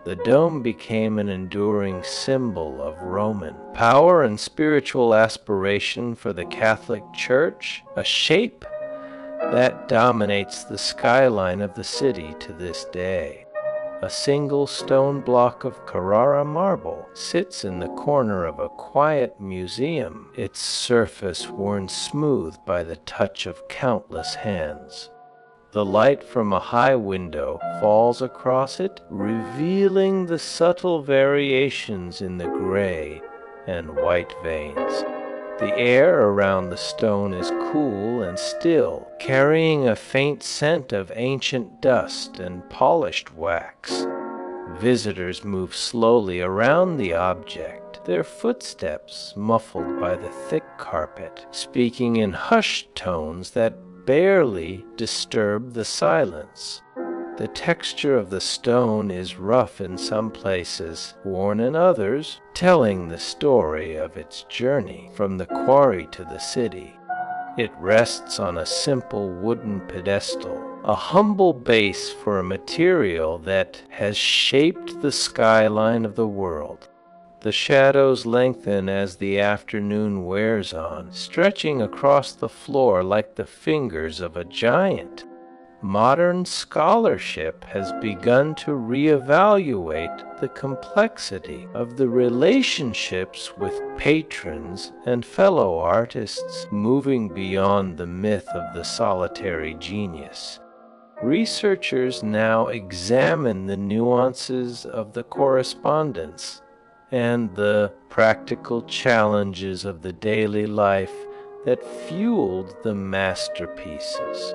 Speaker 1: The dome became an enduring symbol of Roman power and spiritual aspiration for the Catholic Church, a shape that dominates the skyline of the city to this day. A single stone block of Carrara marble sits in the corner of a quiet museum, its surface worn smooth by the touch of countless hands. The light from a high window falls across it, revealing the subtle variations in the gray and white veins. The air around the stone is cool and still, carrying a faint scent of ancient dust and polished wax. Visitors move slowly around the object, their footsteps muffled by the thick carpet, speaking in hushed tones that barely disturb the silence. The texture of the stone is rough in some places, worn in others, telling the story of its journey from the quarry to the city. It rests on a simple wooden pedestal, a humble base for a material that has shaped the skyline of the world. The shadows lengthen as the afternoon wears on, stretching across the floor like the fingers of a giant. Modern scholarship has begun to reevaluate the complexity of the relationships with patrons and fellow artists, moving beyond the myth of the solitary genius. Researchers now examine the nuances of the correspondence and the practical challenges of the daily life that fueled the masterpieces.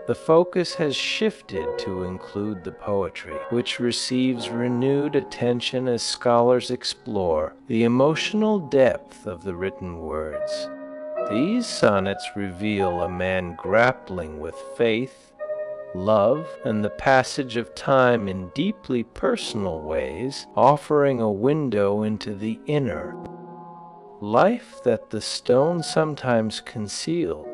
Speaker 1: The focus has shifted to include the poetry, which receives renewed attention as scholars explore the emotional depth of the written words. These sonnets reveal a man grappling with faith, love, and the passage of time in deeply personal ways, offering a window into the inner life that the stone sometimes concealed.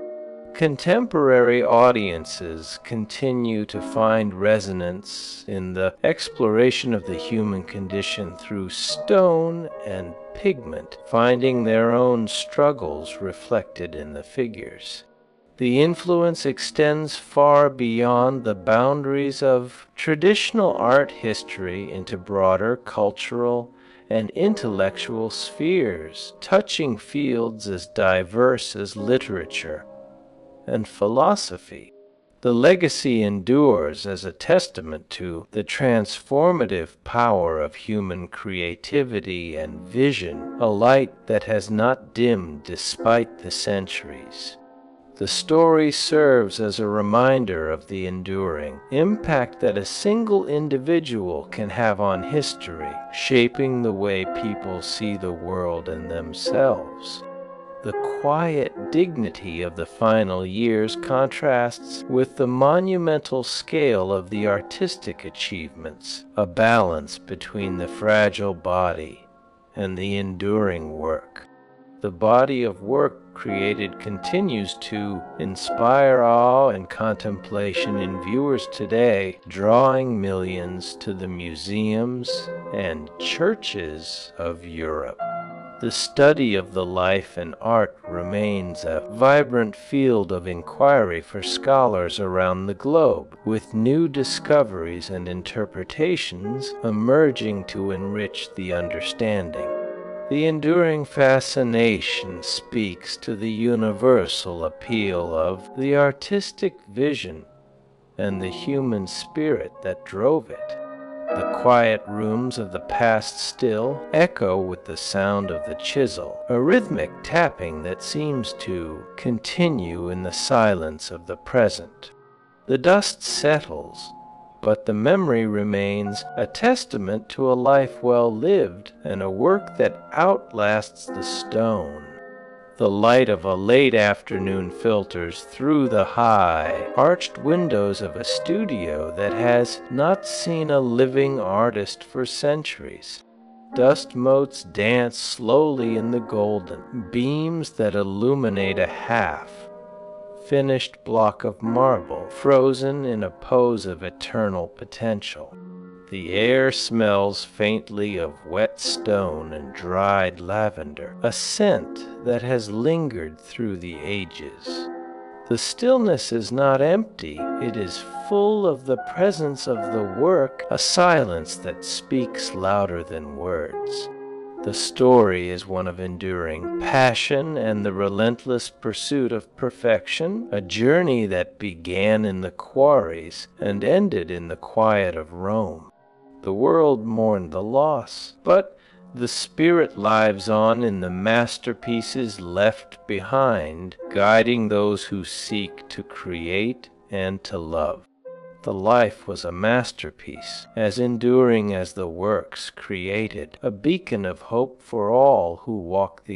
Speaker 1: Contemporary audiences continue to find resonance in the exploration of the human condition through stone and pigment, finding their own struggles reflected in the figures. The influence extends far beyond the boundaries of traditional art history into broader cultural and intellectual spheres, touching fields as diverse as literature and philosophy. The legacy endures as a testament to the transformative power of human creativity and vision, a light that has not dimmed despite the centuries. The story serves as a reminder of the enduring impact that a single individual can have on history, shaping the way people see the world and themselves. The quiet dignity of the final years contrasts with the monumental scale of the artistic achievements, a balance between the fragile body and the enduring work. The body of work created continues to inspire awe and contemplation in viewers today, drawing millions to the museums and churches of Europe. The study of the life and art remains a vibrant field of inquiry for scholars around the globe, with new discoveries and interpretations emerging to enrich the understanding. The enduring fascination speaks to the universal appeal of the artistic vision and the human spirit that drove it. The quiet rooms of the past still echo with the sound of the chisel, a rhythmic tapping that seems to continue in the silence of the present. The dust settles, but the memory remains a testament to a life well lived and a work that outlasts the stone. The light of a late afternoon filters through the high, arched windows of a studio that has not seen a living artist for centuries. Dust motes dance slowly in the golden beams that illuminate a half-finished block of marble, frozen in a pose of eternal potential. The air smells faintly of wet stone and dried lavender, a scent that has lingered through the ages. The stillness is not empty, it is full of the presence of the work, a silence that speaks louder than words. The story is one of enduring passion and the relentless pursuit of perfection, a journey that began in the quarries and ended in the quiet of Rome. The world mourned the loss, but the spirit lives on in the masterpieces left behind, guiding those who seek to create and to love. The life was a masterpiece, as enduring as the works created, a beacon of hope for all who walk the